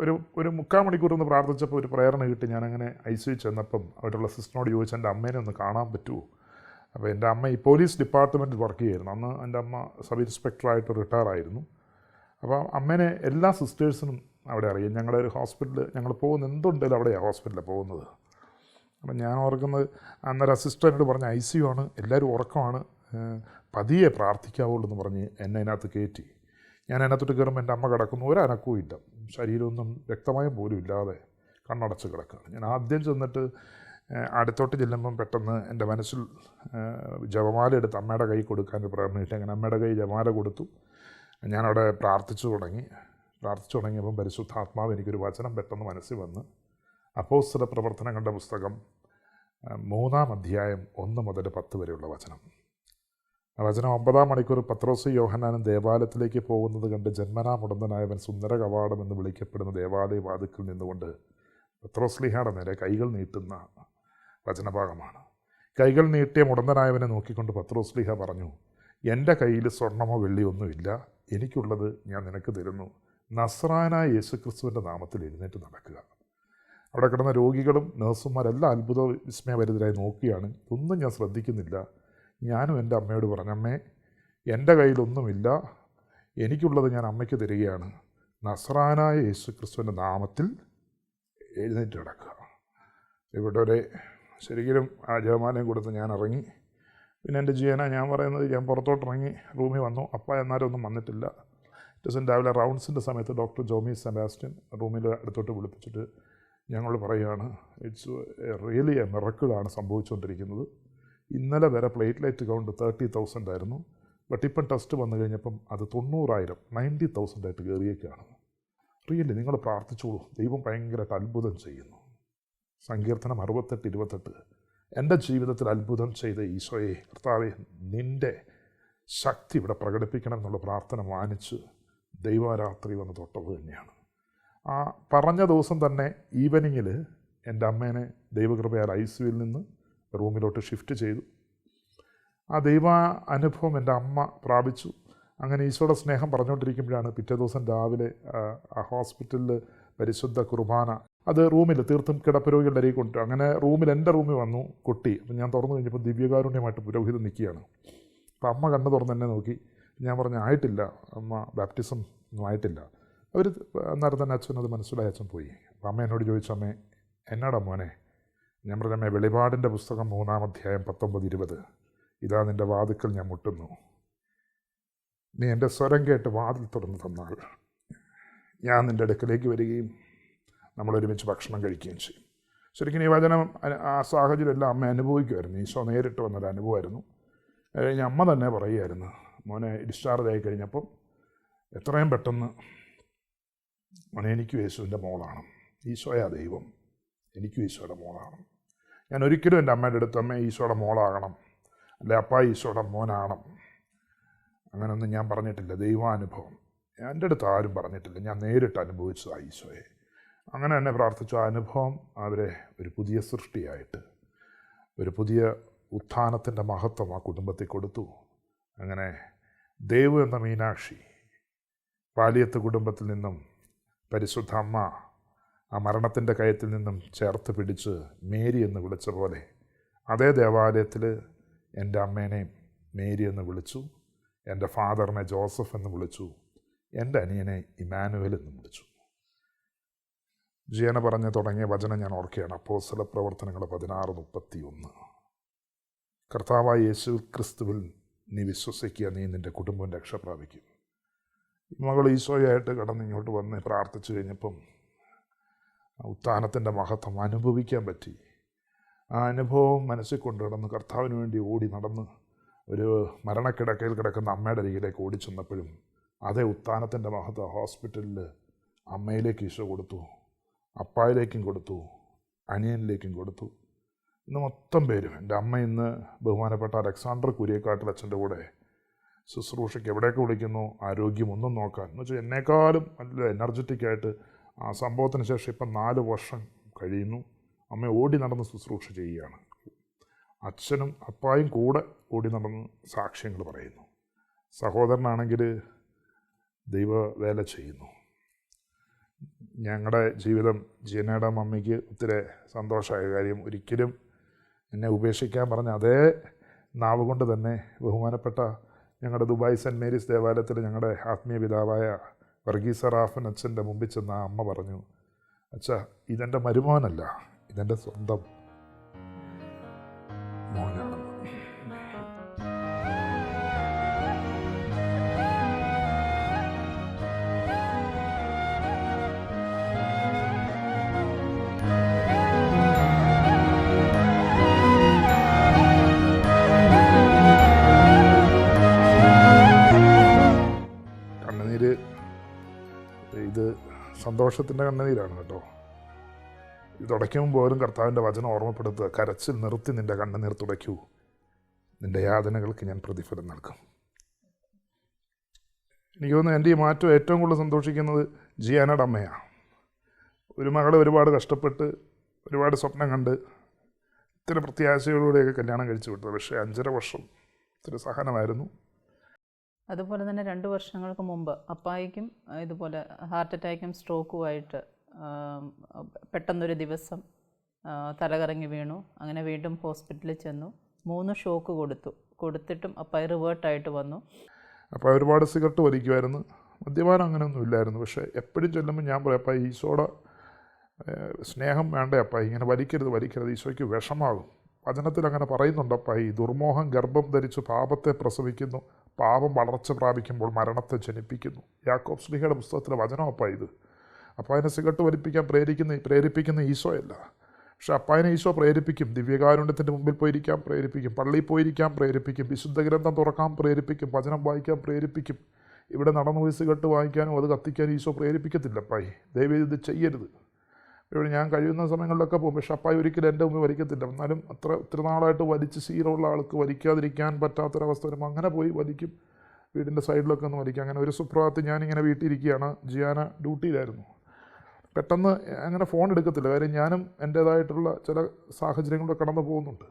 Speaker 5: ഒരു 3/4 മണിക്കൂർ ഒന്ന് പ്രാർത്ഥിച്ചപ്പോൾ ഒരു പ്രേരണ കിട്ടി. ഞാനങ്ങനെ ICU ചെന്നപ്പം അവിടെയുള്ള സിസ്റ്ററിനോട് ചോദിച്ചു, എൻ്റെ അമ്മേനെ ഒന്ന് കാണാൻ പറ്റുമോ? അപ്പോൾ എൻ്റെ അമ്മ ഈ പോലീസ് ഡിപ്പാർട്ട്മെൻറ്റിൽ വർക്ക് ചെയ്യുമായിരുന്നു. അന്ന് എൻ്റെ അമ്മ സബ് ഇൻസ്പെക്ടറായിട്ട് റിട്ടയർ ആയിരുന്നു. അപ്പോൾ അമ്മേനെ എല്ലാ സിസ്റ്റേഴ്സിനും അവിടെ അറിയാം. ഞങ്ങളുടെ ഒരു ഹോസ്പിറ്റൽ ഞങ്ങൾ പോകുന്ന എന്തുണ്ടെങ്കിലും അവിടെയാണ് ഹോസ്പിറ്റലിൽ പോകുന്നത്. അപ്പം ഞാൻ ഓർക്കുന്നത് അന്നേരം അസിസ്റ്റൻ്റ് പറഞ്ഞ ICU ആണ്, എല്ലാവരും ഉറക്കമാണ്, പതിയെ പ്രാർത്ഥിക്കാവുള്ളൂ എന്ന് പറഞ്ഞ് എന്നെ അതിനകത്ത് കയറ്റി. ഞാൻ അതിനകത്തോട്ട് കയറുമ്പോൾ എൻ്റെ അമ്മ കിടക്കുന്നു, ഒരനക്കവും ഇല്ല, ശരീരമൊന്നും വ്യക്തമായും പോലും ഇല്ലാതെ കണ്ണടച്ച് കിടക്കുകയാണ്. ഞാൻ ആദ്യം ചെന്നിട്ട് അടുത്തോട്ട് ചെല്ലുമ്പം പെട്ടെന്ന് എൻ്റെ മനസ്സിൽ ജപമാല എടുത്ത് അമ്മയുടെ കൈ കൊടുക്കാൻ പ്രേരണ കിട്ടി. അങ്ങനെ അമ്മയുടെ കൈ ജപമാല കൊടുത്തു. ഞാനവിടെ പ്രാർത്ഥിച്ചു തുടങ്ങിയപ്പം പരിശുദ്ധാത്മാവ് എനിക്കൊരു വചനം പെട്ടെന്ന് മനസ്സിൽ വന്ന്, അപ്പോസ്തല പ്രവർത്തനങ്ങളുടെ പുസ്തകം 3-ാം അധ്യായം 1 മുതൽ 10 വരെയുള്ള വചനം. ആ വചനം 9-ാം മണിക്കൂർ പത്രോസ് യോഹന്നാനും ദേവാലയത്തിലേക്ക് പോകുന്നത് കണ്ട് ജന്മനാ മുടന്തനായവൻ സുന്ദര കവാടം എന്ന് വിളിക്കപ്പെടുന്ന ദേവാലയ വാതിൽക്കൽ നിന്നുകൊണ്ട് പത്രോസ്ലീഹയുടെ നേരെ കൈകൾ നീട്ടുന്ന വചനഭാഗമാണ്. കൈകൾ നീട്ടിയ മുടന്തനായവനെ നോക്കിക്കൊണ്ട് പത്രോസ്ലീഹ പറഞ്ഞു, എൻ്റെ കയ്യിൽ സ്വർണമോ വെള്ളിയോ ഒന്നുമില്ല, എനിക്കുള്ളത് ഞാൻ നിനക്ക് തരുന്നു. നസ്രായനായ യേശുക്രിസ്തുവിൻ്റെ നാമത്തിൽ എഴുന്നേറ്റ് നടക്കുക. അവിടെ കിടന്ന രോഗികളും നഴ്സുമാരെല്ലാം അത്ഭുത വിസ്മയഭരിതരായി നോക്കിയാണ്. ഒന്നും ഞാൻ ശ്രദ്ധിക്കുന്നില്ല. ഞാനും എൻ്റെ അമ്മയോട് പറഞ്ഞു, അമ്മേ, എൻ്റെ കയ്യിലൊന്നുമില്ല, എനിക്കുള്ളത് ഞാൻ അമ്മയ്ക്ക് തരികയാണ്. നസ്രായനായ യേശുക്രിസ്തുവിൻ്റെ നാമത്തിൽ എഴുന്നേറ്റ് നടക്കുക. ഇവിടെ ഒരു ശരിക്കും ആ ജപമാലയും കൊടുത്ത് ഞാൻ ഇറങ്ങി. പിന്നെ എൻ്റെ ജീവന ഞാൻ പറയുന്നത്, ഞാൻ പുറത്തോട്ടിറങ്ങി റൂമിൽ വന്നു. അപ്പ എന്നാലും ഒന്നും വന്നിട്ടില്ല. ദിവസം രാവിലെ റൗണ്ട്സിൻ്റെ സമയത്ത് ഡോക്ടർ ജോമി സെബാസ്റ്റ്യൻ റൂമിൽ അടുത്തോട്ട് വിളിപ്പിച്ചിട്ട് ഞങ്ങൾ പറയുകയാണ്, ഇറ്റ്സ് റിയലി എ മിറക്കിളാണ് സംഭവിച്ചുകൊണ്ടിരിക്കുന്നത്. ഇന്നലെ വരെ പ്ലേറ്റ്ലെറ്റ് കൗണ്ട് 30,000 ആയിരുന്നു. ബട്ട് ഇപ്പം ടെസ്റ്റ് വന്നു കഴിഞ്ഞപ്പം അത് 90,000 90,000 ആയിട്ട് കയറിയേക്കാണ്. റിയലി നിങ്ങൾ പ്രാർത്ഥിച്ചോളൂ, ദൈവം ഭയങ്കരമായിട്ട് അത്ഭുതം ചെയ്യുന്നു. സങ്കീർത്തനം 68:28 എൻ്റെ ജീവിതത്തിൽ അത്ഭുതം ചെയ്ത ഈശോയെ കർത്താവേ, നിൻ്റെ ശക്തി ഇവിടെ പ്രകടിപ്പിക്കണം എന്നുള്ള പ്രാർത്ഥന മാനിച്ച് ദൈവരാത്രി വന്ന് തൊട്ടത് തന്നെയാണ്. ആ പറഞ്ഞ ദിവസം തന്നെ ഈവനിങ്ങിൽ എൻ്റെ അമ്മേനെ ദൈവകൃപയാൽ ICUവിൽ നിന്ന് റൂമിലോട്ട് ഷിഫ്റ്റ് ചെയ്തു. ആ ദൈവ അനുഭവം എൻ്റെ അമ്മ പ്രാപിച്ചു. അങ്ങനെ ഈശോയുടെ സ്നേഹം പറഞ്ഞുകൊണ്ടിരിക്കുമ്പോഴാണ് പിറ്റേ ദിവസം രാവിലെ ആ ഹോസ്പിറ്റലിൽ പരിശുദ്ധ കുർബാന അത് റൂമിൽ തീർത്തും കിടപ്പുരോഗികളുടെ അരികെ കൊണ്ടു. അങ്ങനെ എൻ്റെ റൂമിൽ വന്നു കുട്ടി. അപ്പം ഞാൻ തുറന്നു കഴിഞ്ഞപ്പോൾ ദിവ്യകാരുണ്യമായിട്ട് പുരോഹിതൻ നിൽക്കുകയാണ്. അപ്പം അമ്മ കണ്ണ് തുറന്ന് എന്നെ നോക്കി. ഞാൻ പറഞ്ഞു, ആയിട്ടില്ല അമ്മ, ബാപ്റ്റിസം ഒന്നും ആയിട്ടില്ല. അവർ അന്നേരം തന്നെ അച്ഛൻ അത് മനസ്സിലായി. അച്ഛൻ പോയി. അപ്പം അമ്മ എന്നോട് ചോദിച്ചു, അമ്മേ എന്നാടാ മോനെ? ഞാൻ പറഞ്ഞു, അമ്മേ വെളിപാടിൻ്റെ പുസ്തകം 3-ാം അധ്യായം 19-20 ഇതാ നിൻ്റെ വാതിക്കൽ ഞാൻ മുട്ടുന്നു. നീ എൻ്റെ സ്വരം കേട്ട് വാതിൽ തുറന്ന് തന്നാൽ ഞാൻ നിൻ്റെ അടുക്കലേക്ക് വരികയും നമ്മളൊരുമിച്ച് ഭക്ഷണം കഴിക്കുകയും ചെയ്യും. ശരിക്കും ഈ വചനം ആ സാഹചര്യം എല്ലാം അമ്മ അനുഭവിക്കുമായിരുന്നു. ഈശോ നേരിട്ട് വന്നൊരു അനുഭവമായിരുന്നു. കഴിഞ്ഞ് അമ്മ തന്നെ പറയുമായിരുന്നു, മോനെ ഡിസ്ചാർജ് ആയി കഴിഞ്ഞപ്പം എത്രയും പെട്ടെന്ന് മോനെ എനിക്കും യേശുവിൻ്റെ മോളാണ്, ഈശോയാ ദൈവം, എനിക്കും ഈശോയുടെ മോളാണ്. ഞാൻ ഒരിക്കലും എൻ്റെ അമ്മയുടെ അടുത്ത് അമ്മ ഈശോയുടെ മോളാകണം, അല്ലെ അപ്പ ഈശോയുടെ മോനാകണം, അങ്ങനെയൊന്നും ഞാൻ പറഞ്ഞിട്ടില്ല. ദൈവാനുഭവം എൻ്റെ അടുത്ത് ആരും പറഞ്ഞിട്ടില്ല. ഞാൻ നേരിട്ട് അനുഭവിച്ചതാണ് ഈശോയെ. അങ്ങനെ തന്നെ പ്രാർത്ഥിച്ചു. ആ അനുഭവം അവരെ ഒരു പുതിയ സൃഷ്ടിയായിട്ട്, ഒരു പുതിയ ഉത്ഥാനത്തിൻ്റെ മഹത്വം ആ കുടുംബത്തിൽ കൊടുത്തു. അങ്ങനെ ദേവ് എന്ന മീനാക്ഷി പാലിയത്ത് കുടുംബത്തിൽ നിന്നും പരിശുദ്ധ അമ്മ ആ മരണത്തിൻ്റെ കയത്തിൽ നിന്നും ചേർത്ത് പിടിച്ച് മേരി എന്ന് വിളിച്ച പോലെ അതേ ദേവാലയത്തിൽ എൻ്റെ അമ്മേനെയും മേരി എന്ന് വിളിച്ചു, എൻ്റെ ഫാദറിനെ ജോസഫ് എന്ന് വിളിച്ചു, എൻ്റെ അനിയനെ ഇമാനുവൽ എന്ന് വിളിച്ചു. ജിയന പറഞ്ഞ് തുടങ്ങിയ വചനം ഞാൻ ഓർക്കുകയാണ്. അപ്പോസ്തല പ്രവർത്തനങ്ങൾ 16:31. കർത്താവായ യേശു ക്രിസ്തുവിൽ നീ വിശ്വസിക്കുക, നീ നിൻ്റെ കുടുംബം രക്ഷ പ്രാപിക്കും. മകൾ ഈശോയായിട്ട് കടന്ന് ഇങ്ങോട്ട് വന്ന് പ്രാർത്ഥിച്ചു കഴിഞ്ഞപ്പം ഉത്ഥാനത്തിൻ്റെ മഹത്വം അനുഭവിക്കാൻ പറ്റി. ആ അനുഭവം മനസ്സിൽ കൊണ്ടു നടന്ന് കർത്താവിന് വേണ്ടി ഓടി നടന്ന് ഒരു മരണക്കിടക്കയിൽ കിടക്കുന്ന അമ്മയുടെ അരികിലേക്ക് ഓടി ചെന്നപ്പോഴും അതേ ഉത്ഥാനത്തിൻ്റെ മഹത്വം ഹോസ്പിറ്റലിൽ അമ്മയിലേക്ക് ഈശോ കൊടുത്തു, അപ്പായിലേക്കും കൊടുത്തു, അനിയനിലേക്കും കൊടുത്തു. ഇന്ന് മൊത്തം പേരും എൻ്റെ അമ്മ ഇന്ന് ബഹുമാനപ്പെട്ട അലക്സാണ്ടർ കുര്യക്കാട്ടിൽ അച്ഛൻ്റെ കൂടെ ശുശ്രൂഷയ്ക്ക് എവിടെയൊക്കെ വിളിക്കുന്നു, ആരോഗ്യം ഒന്നും നോക്കാൻ എന്ന് വെച്ചാൽ എന്നെക്കാളും നല്ല എനർജറ്റിക്കായിട്ട് ആ സംഭവത്തിന് ശേഷം ഇപ്പം 4 വർഷം കഴിയുന്നു. അമ്മ ഓടി നടന്ന് ശുശ്രൂഷ ചെയ്യുകയാണ്. അച്ഛനും അപ്പായും കൂടെ ഓടി നടന്ന് സാക്ഷ്യങ്ങൾ പറയുന്നു. സഹോദരനാണെങ്കിൽ ദൈവ വേല ചെയ്യുന്നു. ഞങ്ങളുടെ ജീവിതം ജീനയുടെ മമ്മിക്ക് ഒത്തിരി സന്തോഷമായ കാര്യം, ഒരിക്കലും എന്നെ ഉപേക്ഷിക്കാൻ പറഞ്ഞ അതേ നാവ് കൊണ്ട് തന്നെ ബഹുമാനപ്പെട്ട ഞങ്ങളുടെ ദുബായ് സെൻറ്റ് മേരീസ് ദേവാലയത്തിൽ ഞങ്ങളുടെ ആത്മീയ പിതാവായ വർഗീസ് റാഫൻ അച്ഛൻ്റെ മുമ്പിൽ ചെന്ന അമ്മ പറഞ്ഞു, അച്ഛാ ഇതെൻ്റെ മരുമോനല്ല, ഇതെൻ്റെ സ്വന്തം മോനാണ്. കണ്ണുനീര് ഇത് സന്തോഷത്തിൻ്റെ കണ്ണുനീരാണ് കേട്ടോ. ഇത് തുടയ്ക്കുമ്പോൾ പോലും കർത്താവിൻ്റെ വചനം ഓർമ്മപ്പെടുത്തുക, കരച്ചിൽ നിർത്തി നിൻ്റെ കണ്ണുനീർ തുടയ്ക്കൂ, നിൻ്റെ യാതനകൾക്ക് ഞാൻ പ്രതിഫലം നൽകും. എനിക്ക് തോന്നുന്നു എൻ്റെ ഈ മാറ്റം ഏറ്റവും കൂടുതൽ സന്തോഷിക്കുന്നത് ജിയാനയുടെ അമ്മയാണ്. ഒരു മകളെ ഒരുപാട് കഷ്ടപ്പെട്ട് ഒരുപാട് സ്വപ്നം കണ്ട് ഇത്തിരി പ്രത്യാശയോടുകൂടിയൊക്കെ കല്യാണം കഴിച്ചു വിട്ടത്. പക്ഷേ 5.5 വർഷം ഇത്തിരി സഹനമായിരുന്നു.
Speaker 4: അതുപോലെ തന്നെ 2 വർഷങ്ങൾക്ക് മുമ്പ് അപ്പായിക്കും ഇതുപോലെ ഹാർട്ട് അറ്റാക്കും സ്ട്രോക്കുമായിട്ട് പെട്ടെന്നൊരു ദിവസം തലകറങ്ങി വീണു. അങ്ങനെ വീണ്ടും ഹോസ്പിറ്റലിൽ ചെന്നു. 3 ഷോക്ക് കൊടുത്തിട്ടും അപ്പായി റിവേർട്ടായിട്ട് വന്നു.
Speaker 5: അപ്പോൾ ഒരുപാട് സിഗരറ്റ് വലിക്കുമായിരുന്നു. മദ്യപാനം അങ്ങനെയൊന്നും ഇല്ലായിരുന്നു. പക്ഷേ എപ്പോഴും ചെല്ലുമ്പോൾ ഞാൻ പറയും, അപ്പോൾ ഈശോയുടെ സ്നേഹം വേണ്ടേ അപ്പായി, ഇങ്ങനെ വലിക്കരുത്, ഈശോയ്ക്ക് വിഷമാകും. വചനത്തിൽ അങ്ങനെ പറയുന്നുണ്ട് അപ്പായി, ദുർമോഹം ഗർഭം ധരിച്ച് പാപത്തെ പ്രസവിക്കുന്നു, പാപം വളർച്ച പ്രാപിക്കുമ്പോൾ മരണത്തെ ജനിപ്പിക്കുന്നു. യാക്കോബ് ശ്ലീഹയുടെ പുസ്തകത്തിലെ വചനം അപ്പായി ഇത്. അപ്പായനെ സിഗരറ്റ് വലിപ്പിക്കാൻ പ്രേരിപ്പിക്കുന്ന ഈശോയല്ല, പക്ഷെ അപ്പായനെ ഈശോ പ്രേരിപ്പിക്കും. ദിവ്യകാരുണ്യത്തിൻ്റെ മുമ്പിൽ പോയിരിക്കാൻ പ്രേരിപ്പിക്കും, പള്ളിയിൽ പോയിരിക്കാൻ പ്രേരിപ്പിക്കും, വിശുദ്ധ ഗ്രന്ഥം തുറക്കാൻ പ്രേരിപ്പിക്കും, വചനം വായിക്കാൻ പ്രേരിപ്പിക്കും. ഇവിടെ നടന്നു പോയി സിഗരറ്റ് വാങ്ങിക്കാനും അത് കത്തിക്കാനും ഈശോ പ്രേരിപ്പിക്കത്തില്ല. അപ്പായി ദയവേത് ഇത് ചെയ്യരുത്. ഇവിടെ ഞാൻ കഴിയുന്ന സമയങ്ങളിലൊക്കെ പോകും, പക്ഷെ അപ്പായി ഒരിക്കലും എൻ്റെ മുമ്പിൽ വലിക്കത്തില്ല. എന്നാലും ഇത്ര നാളായിട്ട് വലിച്ച് ശീലമുള്ള ആൾക്ക് വലിക്കാതിരിക്കാൻ പറ്റാത്തൊരവസ്ഥ വരുമ്പോൾ അങ്ങനെ പോയി വലിക്കും, വീടിൻ്റെ സൈഡിലൊക്കെ ഒന്ന് വലിക്കും. അങ്ങനെ ഒരു സുപ്രഭാതത്തിൽ ഞാനിങ്ങനെ വീട്ടിലിരിക്കുകയാണ്, ജിയാന ഡ്യൂട്ടിയിലായിരുന്നു. പെട്ടെന്ന് അങ്ങനെ ഫോൺ എടുക്കത്തില്ല, കാര്യം ഞാനും എൻ്റേതായിട്ടുള്ള ചില സാഹചര്യങ്ങളിലൂടെ കടന്നു പോകുന്നുണ്ട്.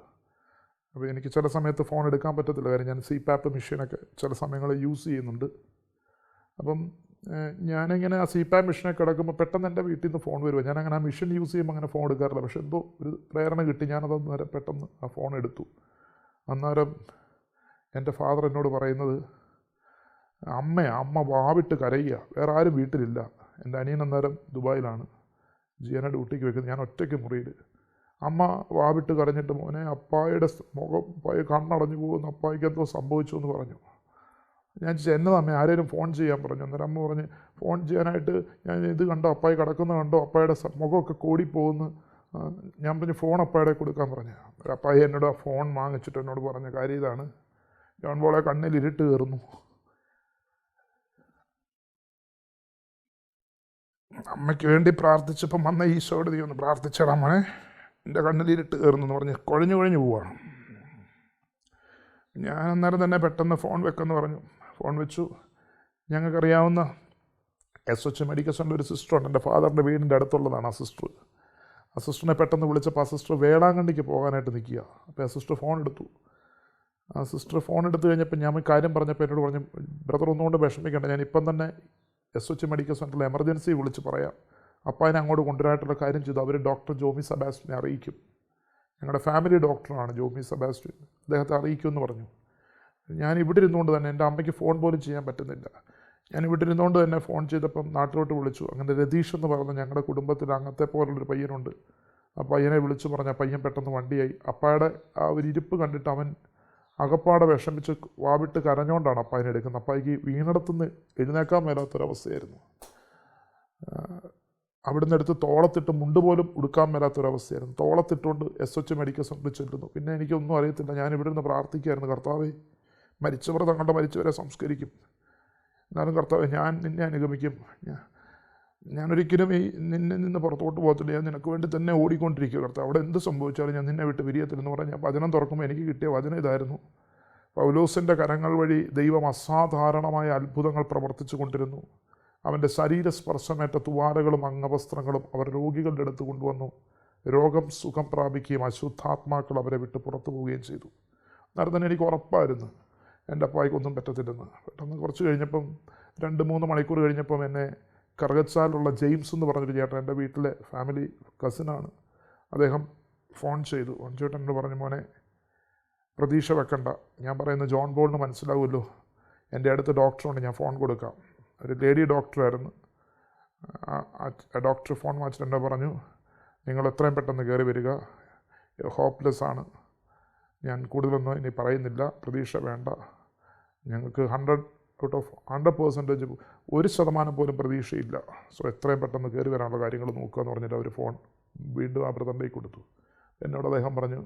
Speaker 5: അപ്പോൾ എനിക്ക് ചില സമയത്ത് ഫോൺ എടുക്കാൻ പറ്റത്തില്ല, കാര്യം ഞാൻ CPAP മെഷീനൊക്കെ ചില സമയങ്ങളിൽ യൂസ് ചെയ്യുന്നുണ്ട്. അപ്പം ഞാനിങ്ങനെ ആ CPAP മെഷീനൊക്കെ കിടക്കുമ്പോൾ പെട്ടെന്ന് എൻ്റെ വീട്ടിൽ നിന്ന് ഫോൺ വരുമോ. ഞാനങ്ങനെ ആ മെഷീൻ യൂസ് ചെയ്യുമ്പോൾ അങ്ങനെ ഫോൺ എടുക്കാറില്ല, പക്ഷെ എന്തോ ഒരു പ്രേരണ കിട്ടി, ഞാനത് അന്നേരം പെട്ടെന്ന് ആ ഫോൺ എടുത്തു. അന്നേരം എൻ്റെ ഫാദർ എന്നോട് പറയുന്നത്, അമ്മ വാവിട്ട് കരയുക, വേറെ ആരും വീട്ടിലില്ല. എൻ്റെ അനിയൻ അന്നേരം ദുബായിലാണ്, ജിയനെ ഡ്യൂട്ടിക്ക് വെക്കുന്നത്, ഞാൻ ഒറ്റയ്ക്ക് മുറിയിൽ. അമ്മ വാവിട്ട് കരഞ്ഞിട്ട്, മോനെ അപ്പായുടെ മുഖം കണ്ണടഞ്ഞു പോകുന്നു, അപ്പായിക്ക് എന്തോ സംഭവിച്ചു എന്ന് പറഞ്ഞു. ഞാൻ എന്നതാ അമ്മ, ആരെങ്കിലും ഫോൺ ചെയ്യാൻ പറഞ്ഞു. അന്നേരം അമ്മ പറഞ്ഞ്, ഫോൺ ചെയ്യാനായിട്ട് ഞാൻ ഇത് കണ്ടോ, അപ്പായി കിടക്കുന്ന കണ്ടോ, അപ്പായുടെ മുഖമൊക്കെ കൂടിപ്പോകുന്നു. ഞാൻ പറഞ്ഞു ഫോൺ അപ്പായുടെ കൊടുക്കാൻ പറഞ്ഞു. അപ്പായി എന്നോട് ആ ഫോൺ വാങ്ങിച്ചിട്ട് എന്നോട് പറഞ്ഞ കാര്യം ഇതാണ്, ജോൺ ബോളെ കണ്ണിൽ ഇരുട്ട് കയറുന്നു, അമ്മയ്ക്ക് വേണ്ടി പ്രാർത്ഥിച്ചപ്പം വന്ന ഈശോയോട് നീ ഒന്ന് പ്രാർത്ഥിച്ചേടാ മോനെ, എൻ്റെ കണ്ണിലിരുട്ട് കയറുന്നു എന്ന് പറഞ്ഞ് കുഴഞ്ഞു പോവാണ്. ഞാൻ അന്നേരം തന്നെ പെട്ടെന്ന് ഫോൺ വെക്കെന്ന് പറഞ്ഞു. ഫോൺ വെച്ചു. ഞങ്ങൾക്കറിയാവുന്ന SH മെഡിക്കൽ സെൻ്ററിൽ ഒരു സിസ്റ്ററുണ്ട്, എൻ്റെ ഫാദറിൻ്റെ വീടിൻ്റെ അടുത്തുള്ളതാണ് ആ സിസ്റ്റർ. ആ സിസ്റ്ററിനെ പെട്ടെന്ന് വിളിച്ചപ്പോൾ ആ സിസ്റ്റർ വേളാങ്കണ്ണിക്ക് പോകാനായിട്ട് നിൽക്കുക. അപ്പോൾ ആ സിസ്റ്റർ ഫോൺ എടുത്തു. ആ സിസ്റ്റർ ഫോൺ എടുത്തു കഴിഞ്ഞപ്പോൾ ഞാൻ കാര്യം പറഞ്ഞപ്പോൾ എന്നോട് പറഞ്ഞു, ബ്രദർ ഒന്നുകൊണ്ട് വിഷമിക്കേണ്ട, ഞാനിപ്പം തന്നെ SH മെഡിക്കൽ സെൻ്ററിൽ എമർജൻസി വിളിച്ച് പറയാം, അപ്പായനെ അങ്ങോട്ട് കൊണ്ടുവരാനായിട്ടുള്ള കാര്യം ചെയ്തു. അവർ ഡോക്ടർ ജോമി സെബാസ്റ്റ്യനെ അറിയിക്കും, ഞങ്ങളുടെ ഫാമിലി ഡോക്ടറാണ് ജോമി സെബാസ്റ്റ്യൻ, അദ്ദേഹത്തെ അറിയിക്കുമെന്ന് പറഞ്ഞു. ഞാൻ ഇവിടെ ഇരുന്നുകൊണ്ട് തന്നെ, എൻ്റെ അമ്മയ്ക്ക് ഫോൺ പോലും ചെയ്യാൻ പറ്റുന്നില്ല, ഞാൻ ഇവിടെ ഇരുന്നുകൊണ്ട് തന്നെ ഫോൺ ചെയ്തപ്പം നാട്ടിലോട്ട് വിളിച്ചു. അങ്ങനെ രതീഷ് എന്ന് പറഞ്ഞ ഞങ്ങളുടെ കുടുംബത്തിൽ അങ്ങനത്തെ പോലുള്ളൊരു പയ്യനുണ്ട്. ആ പയ്യനെ വിളിച്ചു പറഞ്ഞ പയ്യൻ പെട്ടെന്ന് വണ്ടിയായി. അപ്പായുടെ ആ ഒരു ഇരിപ്പ് കണ്ടിട്ട് അവൻ അകപ്പാടെ വിഷമിച്ച് വാവിട്ട് കരഞ്ഞുകൊണ്ടാണ് അപ്പായനെ എടുക്കുന്നത്. അപ്പായിക്ക് വീണിടത്തുനിന്ന് എഴുന്നേക്കാൻ മേലാത്തൊരവസ്ഥയായിരുന്നു. അവിടുന്ന് എടുത്ത് തോളത്തിട്ട് മുണ്ട് പോലും ഉടുക്കാൻ മേലാത്തൊരവസ്ഥയായിരുന്നു. തോളത്തിട്ടുകൊണ്ട് SH മെഡിക്കൽ സെൻ്ററിൽ ചെല്ലുന്നു. പിന്നെ എനിക്കൊന്നും അറിയത്തില്ല, ഞാൻ ഇവിടെ നിന്ന് പ്രാർത്ഥിക്കുകയായിരുന്നു, കർത്താവേ മരിച്ചവർ തങ്ങളുടെ മരിച്ചവരെ സംസ്കരിക്കും, എന്നാലും കർത്താവേ ഞാൻ നിന്നെ അനുഗമിക്കും, ഞാനൊരിക്കലും ഈ നിന്നെ നിന്ന് പുറത്തോട്ട് പോകത്തില്ല, ഞാൻ നിനക്ക് വേണ്ടി തന്നെ ഓടിക്കൊണ്ടിരിക്കുക കർത്താവ്, അവിടെ എന്ത് സംഭവിച്ചാലും ഞാൻ നിന്നെ വിട്ട് പിരിയത്തില്ലെന്ന് പറഞ്ഞ് ഞാൻ വചനം തുറക്കുമ്പോൾ എനിക്ക് കിട്ടിയ വചനം ഇതായിരുന്നു. പൗലോസിൻ്റെ കരങ്ങൾ വഴി ദൈവം അസാധാരണമായ അത്ഭുതങ്ങൾ പ്രവർത്തിച്ചു കൊണ്ടിരുന്നു. അവൻ്റെ ശരീരസ്പർശമേറ്റ തുവാലകളും അംഗവസ്ത്രങ്ങളും അവർ രോഗികളുടെ അടുത്ത് കൊണ്ടുവന്നു. രോഗം സുഖം പ്രാപിക്കുകയും അശുദ്ധാത്മാക്കൾ അവരെ വിട്ട് പുറത്തു പോവുകയും ചെയ്തു. അന്നേരം തന്നെ എനിക്ക് ഉറപ്പായിരുന്നു എൻ്റെ അപ്പായിക്കൊന്നും പറ്റത്തില്ലെന്ന്. പെട്ടെന്ന് കുറച്ച് കഴിഞ്ഞപ്പം 2-3 മണിക്കൂർ കഴിഞ്ഞപ്പം എന്നെ കറുകച്ചാലുള്ള ജെയിംസ് എന്ന് പറഞ്ഞൊരു ചേട്ടൻ, എൻ്റെ വീട്ടിലെ ഫാമിലി കസിനാണ്, അദ്ദേഹം ഫോൺ ചെയ്തു. ചേട്ടൻ എന്നോട് പറഞ്ഞു, മോനെ പ്രതീക്ഷ വെക്കണ്ട, ഞാൻ പറയുന്നത് ജോൺ ബോളിന് മനസ്സിലാവുമല്ലോ, എൻ്റെ അടുത്ത് ഡോക്ടറുണ്ട്, ഞാൻ ഫോൺ കൊടുക്കാം. ഒരു ലേഡി ഡോക്ടറായിരുന്നു. ആ ഡോക്ടർ ഫോൺ വാങ്ങിച്ചിട്ട് എന്നോട് പറഞ്ഞു, നിങ്ങൾ എത്രയും പെട്ടെന്ന് കയറി വരിക, ഹോപ്പ്ലെസ് ആണ്, ഞാൻ കൂടുതലൊന്നും ഇനി പറയുന്നില്ല, പ്രതീക്ഷ വേണ്ട, ഞങ്ങൾക്ക് 100% 1% പോലും പ്രതീക്ഷയില്ല, സോ എത്രയും പെട്ടെന്ന് കയറി വരാനുള്ള കാര്യങ്ങൾ നോക്കുക എന്ന് പറഞ്ഞിട്ട് അവർ ഫോൺ വീണ്ടും ആ ബ്രദറിലേക്ക് കൊടുത്തു. എന്നോട് അദ്ദേഹം പറഞ്ഞു,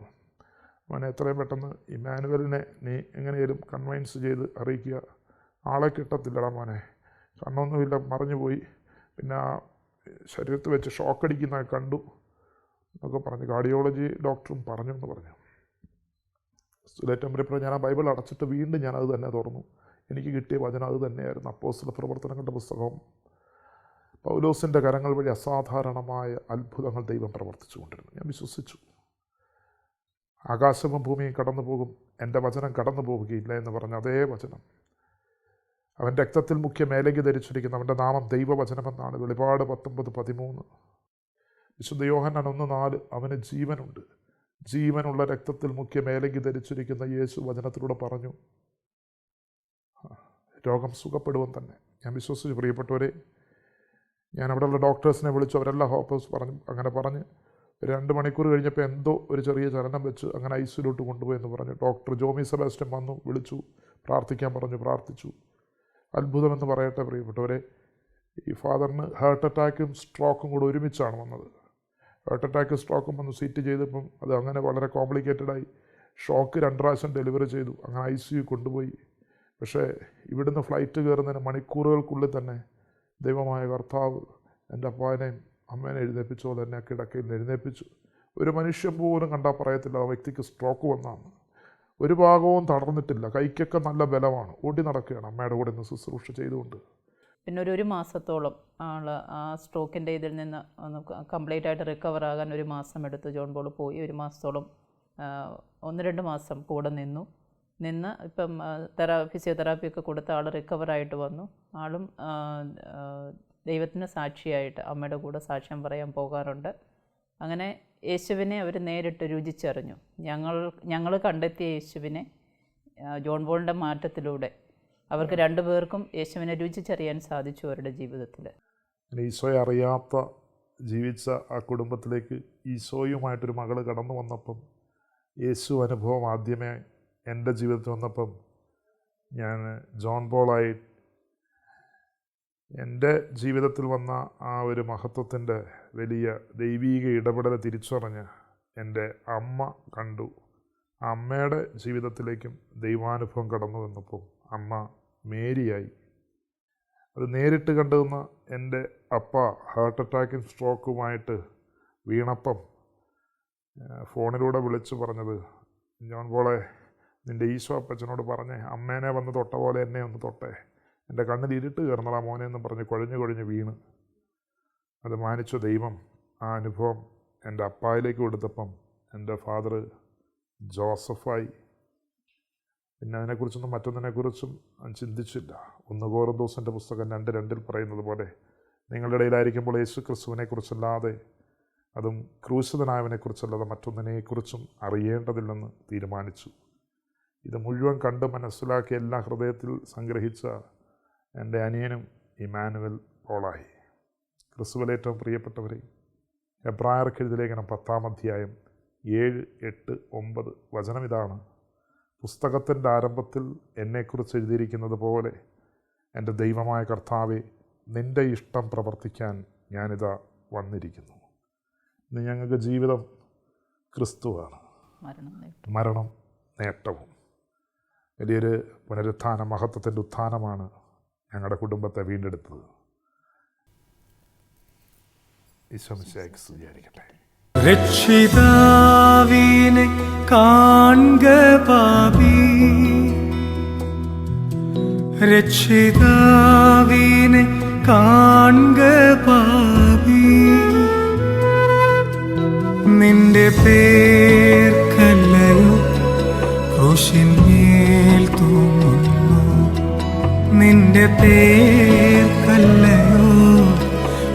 Speaker 5: മോനെ എത്രയും പെട്ടെന്ന് ഇമ്മാനുവലിനെ നീ എങ്ങനെയും കൺവൈൻസ് ചെയ്ത് അറിയിക്കുക, ആളെ കിട്ടത്തില്ലടാ മോനെ, കണ്ണൊന്നുമില്ല, മറിഞ്ഞുപോയി, പിന്നെ ആ ശരീരത്തിൽ വെച്ച് ഷോക്കടിക്കുന്ന കണ്ടു എന്നൊക്കെ പറഞ്ഞു. കാർഡിയോളജി ഡോക്ടറും പറഞ്ഞു എന്ന് പറഞ്ഞു. ലേറ്റംബറിപ്പോൾ ഞാൻ ആ ബൈബിൾ അടച്ചിട്ട് വീണ്ടും ഞാനത് തന്നെ തുറന്നു. എനിക്ക് കിട്ടിയ വചനം അത് തന്നെയായിരുന്നു. അപ്പോസ്തല പ്രവർത്തനങ്ങളുടെ പുസ്തകം. പൗലോസിൻ്റെ കരങ്ങൾ വഴി അസാധാരണമായ അത്ഭുതങ്ങൾ ദൈവം പ്രവർത്തിച്ചു കൊണ്ടിരുന്നു. ഞാൻ വിശ്വസിച്ചു. ആകാശവും ഭൂമിയും കടന്നു പോകും, എൻ്റെ വചനം കടന്നു പോവുകയില്ല എന്ന് പറഞ്ഞ അതേ വചനം. അവൻ രക്തത്തിൽ മുഖ്യ മേലങ്കി ധരിച്ചിരിക്കുന്ന അവൻ്റെ നാമം ദൈവവചനമെന്നാണ്. വെളിപാട് 19:13. വിശുദ്ധ യോഹന്നാൻ 1:4 അവന് ജീവനുണ്ട്. ജീവനുള്ള രക്തത്തിൽ മുഖ്യ മേലങ്കി ധരിച്ചിരിക്കുന്ന യേശു വചനത്തിലൂടെ പറഞ്ഞു രോഗം സുഖപ്പെടുവൻ തന്നെ. ഞാൻ വിശ്വസിച്ചു. പ്രിയപ്പെട്ടവരെ, ഞാൻ അവിടെയുള്ള ഡോക്ടേഴ്സിനെ വിളിച്ചു, അവരെല്ലാം ഹോപ്പേഴ്സ് പറഞ്ഞു. അങ്ങനെ പറഞ്ഞ് 2 മണിക്കൂർ കഴിഞ്ഞപ്പോൾ എന്തോ ഒരു ചെറിയ ചലനം വെച്ച് അങ്ങനെ ഐസിയിലോട്ട് കൊണ്ടുപോയെന്ന് പറഞ്ഞു. ഡോക്ടർ ജോമി സെബാസ്റ്റ്യൻ വന്നു, വിളിച്ചു, പ്രാർത്ഥിക്കാൻ പറഞ്ഞു, പ്രാർത്ഥിച്ചു. അത്ഭുതമെന്ന് പറയട്ടെ പ്രിയപ്പെട്ടവരെ, ഈ ഫാദറിന് ഹാർട്ട് അറ്റാക്കും സ്ട്രോക്കും കൂടെ ഒരുമിച്ചാണ് വന്നത്. ഹാർട്ട് അറ്റാക്കും സ്ട്രോക്കും വന്ന് സീറ്റ് ചെയ്തപ്പം അത് അങ്ങനെ വളരെ കോംപ്ലിക്കേറ്റഡായി. ഷോക്ക് 2 പ്രാവശ്യം ഡെലിവറി ചെയ്തു, അങ്ങനെ ICU കൊണ്ടുപോയി. പക്ഷേ ഇവിടുന്ന് ഫ്ലൈറ്റ് കയറുന്നതിന് മണിക്കൂറുകൾക്കുള്ളിൽ തന്നെ ദൈവമായ കർത്താവ് എൻ്റെ അപ്പാനെയും അമ്മേനെ എഴുന്നേൽപ്പിച്ച പോലെ തന്നെ കിടക്കയിൽ നിന്ന് എഴുന്നേൽപ്പിച്ചു. ഒരു മനുഷ്യൻ പോലും കണ്ടാൽ പറയത്തില്ല ആ വ്യക്തിക്ക് സ്ട്രോക്ക് വന്നാണ്. ഒരു ഭാഗവും തളർന്നിട്ടില്ല, കൈക്കൊക്കെ നല്ല ബലമാണ്, ഓടി നടക്കുകയാണ് അമ്മയുടെ കൂടെ നിന്ന് ശുശ്രൂഷ ചെയ്തുകൊണ്ട്.
Speaker 4: പിന്നെ ഒരു മാസത്തോളം ആൾ ആ സ്ട്രോക്കിൻ്റെ ഇതിൽ നിന്ന് കംപ്ലീറ്റ് ആയിട്ട് റിക്കവർ ആകാൻ 1 മാസം എടുത്തു. ജോൺ പോൾ പോയി 1 മാസത്തോളം 1-2 മാസം കൂടെ നിന്ന് ഇപ്പം ഫിസിയോതെറാപ്പിയൊക്കെ കൊടുത്ത ആൾ റിക്കവറായിട്ട് വന്നു. ആളും ദൈവത്തിന് സാക്ഷിയായിട്ട് അമ്മയുടെ കൂടെ സാക്ഷ്യം പറയാൻ പോകാറുണ്ട്. അങ്ങനെ യേശുവിനെ അവർ നേരിട്ട് രുചിച്ചറിഞ്ഞു. ഞങ്ങൾ കണ്ടെത്തിയ യേശുവിനെ ജോൺ പോളിൻ്റെ മാറ്റത്തിലൂടെ അവർക്ക് 2 പേർക്കും യേശുവിനെ രുചിച്ചറിയാൻ സാധിച്ചു അവരുടെ ജീവിതത്തിൽ.
Speaker 5: ഈശോയെ അറിയാത്ത ജീവിച്ച ആ കുടുംബത്തിലേക്ക് ഈശോയുമായിട്ടൊരു മകൾ കടന്നു വന്നപ്പം, യേശു അനുഭവം ആദ്യമേ എൻ്റെ ജീവിതത്തിൽ വന്നപ്പം ഞാൻ ജോൺ പോളായി എൻ്റെ ജീവിതത്തിൽ വന്ന ആ ഒരു മഹത്വത്തിൻ്റെ വലിയ ദൈവീക ഇടപെടൽ തിരിച്ചറിഞ്ഞ് എൻ്റെ അമ്മ കണ്ടു. അമ്മയുടെ ജീവിതത്തിലേക്കും ദൈവാനുഭവം കടന്നു വന്നപ്പോൾ അമ്മ മേരിയായി. അത് നേരിട്ട് കണ്ടുവന്ന എൻ്റെ അപ്പ ഹാർട്ട് അറ്റാക്കും സ്ട്രോക്കുമായിട്ട് വീണപ്പം ഫോണിലൂടെ വിളിച്ചു പറഞ്ഞത്, ജോൺ പോളെ നിൻ്റെ ഈശോ അപ്പച്ചനോട് പറഞ്ഞേ അമ്മേനെ വന്ന് തൊട്ട പോലെ എന്നെ ഒന്ന് തൊട്ടേ, എൻ്റെ കണ്ണിൽ ഇരുട്ട് കയറുന്നതാ മോനെ എന്ന് പറഞ്ഞ് കുഴഞ്ഞു വീണ്. അത് മാനിച്ച ദൈവം ആ അനുഭവം എൻ്റെ അപ്പായിലേക്ക് കൊടുത്തപ്പം എൻ്റെ ഫാദർ ജോസഫായി. പിന്നെ അതിനെക്കുറിച്ചൊന്നും മറ്റൊന്നിനെക്കുറിച്ചും ചിന്തിച്ചില്ല. 1 കൊരിന്തോസിൻ്റെ പുസ്തകം 2:2 പറയുന്നത് പോലെ നിങ്ങളുടെ ഇടയിലായിരിക്കുമ്പോൾ യേശു ക്രിസ്തുവിനെക്കുറിച്ചല്ലാതെ, അതും ക്രൂശിതനായവനെക്കുറിച്ചല്ലാതെ മറ്റൊന്നിനെക്കുറിച്ചും അറിയേണ്ടതില്ലെന്ന് തീരുമാനിച്ചു. ഇത് മുഴുവൻ കണ്ട് മനസ്സിലാക്കി എല്ലാ ഹൃദയത്തിൽ സംഗ്രഹിച്ച എൻ്റെ അനിയനും ഇമ്മാനുവൽ പോളായി. ക്രിസ്തുവിൽ ഏറ്റവും പ്രിയപ്പെട്ടവരെ, എബ്രായർക്ക് എഴുതിയ ലേഖനം 10-ാം അധ്യായം 7, 8, 9 വചനം ഇതാണ്: പുസ്തകത്തിൻ്റെ ആരംഭത്തിൽ എന്നെക്കുറിച്ച് എഴുതിയിരിക്കുന്നത് പോലെ എൻ്റെ ദൈവമായ കർത്താവെ, നിൻ്റെ ഇഷ്ടം പ്രവർത്തിക്കാൻ ഞാനിതാ വന്നിരിക്കുന്നു. ഇന്ന് ഞങ്ങൾക്ക് ജീവിതം ക്രിസ്തുവാണ്, മരണം നേട്ടവും. വലിയൊരു പുനരുത്ഥാനം, മഹത്വത്തിൻ്റെ ഉത്ഥാനമാണ് ഞങ്ങളുടെ കുടുംബത്തെ വീണ്ടെടുത്തത്. ഈശോ മിശിഹായ്ക്ക് സ്തുതിയായിരിക്കട്ടെ.
Speaker 3: രക്ഷിതാവിനെ കാൺക പാപി, രക്ഷിതാവിനെ കാൺക പാപി, നിന്റെ പേർക്കല്ലയോ ക്രൂശിന്മേൽ തൂങ്ങുന്നു, നിന്റെ പേർക്കല്ലയോ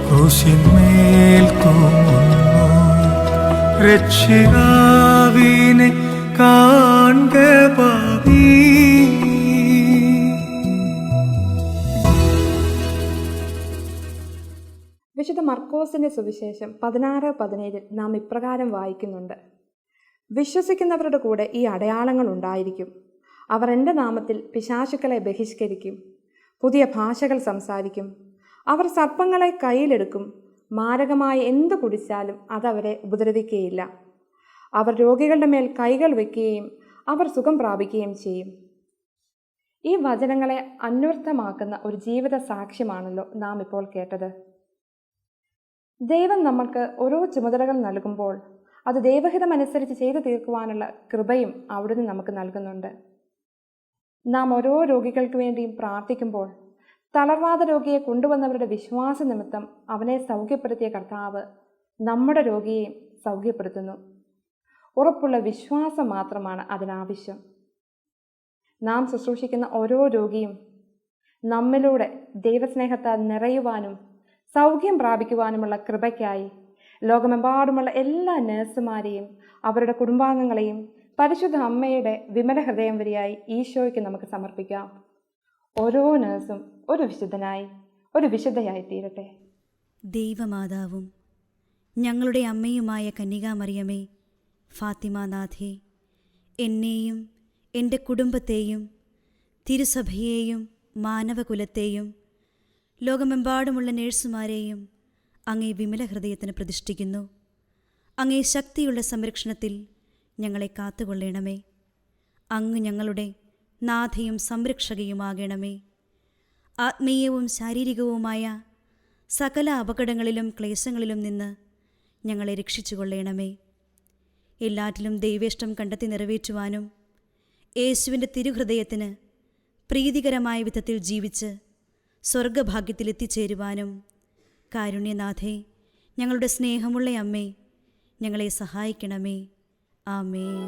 Speaker 3: ക്രൂശിന്മേൽ തൂങ്ങുന്നു. രക്ഷിതാവിനെ കാൺക പാപി.
Speaker 2: വിശുദ്ധ മർക്കോസിൻ്റെ സുവിശേഷം 16:17 നാം ഇപ്രകാരം വായിക്കുന്നുണ്ട്: വിശ്വസിക്കുന്നവരുടെ കൂടെ ഈ അടയാളങ്ങൾ ഉണ്ടായിരിക്കും. അവർ എൻ്റെ നാമത്തിൽ പിശാചുക്കളെ ബഹിഷ്കരിക്കും, പുതിയ ഭാഷകൾ സംസാരിക്കും, അവർ സർപ്പങ്ങളെ കയ്യിലെടുക്കും, മാരകമായ എന്ത് കുടിച്ചാലും അതവരെ ഉപദ്രവിക്കുകയില്ല. അവർ രോഗികളുടെ മേൽ കൈകൾ വയ്ക്കുകയും അവർ സുഖം പ്രാപിക്കുകയും ചെയ്യും. ഈ വചനങ്ങളെ അന്വർത്ഥമാക്കുന്ന ഒരു ജീവിത സാക്ഷ്യമാണല്ലോ നാം ഇപ്പോൾ കേട്ടത്. ദൈവം നമ്മൾക്ക് ഓരോ ചുമതലകൾ നൽകുമ്പോൾ അത് ദൈവഹിതമനുസരിച്ച് ചെയ്തു തീർക്കുവാനുള്ള കൃപയും അവിടുന്ന് നമുക്ക് നൽകുന്നുണ്ട്. നാം ഓരോ രോഗികൾക്ക് വേണ്ടിയും പ്രാർത്ഥിക്കുമ്പോൾ തളർവാദ രോഗിയെ കൊണ്ടുവന്നവരുടെ വിശ്വാസ നിമിത്തം അവനെ സൗഖ്യപ്പെടുത്തിയ കർത്താവ് നമ്മുടെ രോഗിയെയും സൗഖ്യപ്പെടുത്തുന്നു. ഉറപ്പുള്ള വിശ്വാസം മാത്രമാണ് അതിനാവശ്യം. നാം ശുശ്രൂഷിക്കുന്ന ഓരോ രോഗിയും നമ്മിലൂടെ ദൈവസ്നേഹത്താൽ നിറയുവാനും സൗഖ്യം പ്രാപിക്കുവാനുമുള്ള കൃപയ്ക്കായി ലോകമെമ്പാടുമുള്ള എല്ലാ നഴ്സുമാരെയും അവരുടെ കുടുംബാംഗങ്ങളെയും പരിശുദ്ധ അമ്മയുടെ വിമല ഹൃദയം വരിയായി ഈശോയ്ക്ക് നമുക്ക് സമർപ്പിക്കാം. ഓരോ നഴ്സും ഒരു വിശുദ്ധനായി, ഒരു വിശുദ്ധയായി തീരട്ടെ.
Speaker 6: ദൈവമാതാവും ഞങ്ങളുടെ അമ്മയുമായ കന്യകാമറിയമേ, ഫാത്തിമാനാഥേ, എന്നെയും എൻ്റെ കുടുംബത്തെയും തിരുസഭയെയും മാനവകുലത്തെയും ലോകമെമ്പാടുമുള്ള നേഴ്സുമാരെയും അങ്ങേ വിമല ഹൃദയത്തിന് പ്രതിഷ്ഠിക്കുന്നു. അങ്ങേ ശക്തിയുള്ള സംരക്ഷണത്തിൽ ഞങ്ങളെ കാത്തുകൊള്ളണമേ. അങ്ങ് ഞങ്ങളുടെ നാഥയും സംരക്ഷകയുമാകണമേ. ആത്മീയവും ശാരീരികവുമായ സകല അപകടങ്ങളിലും ക്ലേശങ്ങളിലും നിന്ന് ഞങ്ങളെ രക്ഷിച്ചുകൊള്ളണമേ. എല്ലാറ്റിലും ദൈവേഷ്ടം കണ്ടെത്തി നിറവേറ്റുവാനും യേശുവിൻ്റെ തിരുഹൃദയത്തിന് പ്രീതികരമായ വിധത്തിൽ ജീവിച്ച് സ്വർഗഭാഗ്യത്തിലെത്തിച്ചേരുവാനും കാരുണ്യനാഥേ, ഞങ്ങളുടെ സ്നേഹമുള്ള അമ്മേ, ഞങ്ങളെ സഹായിക്കണമേ. ആമേൻ.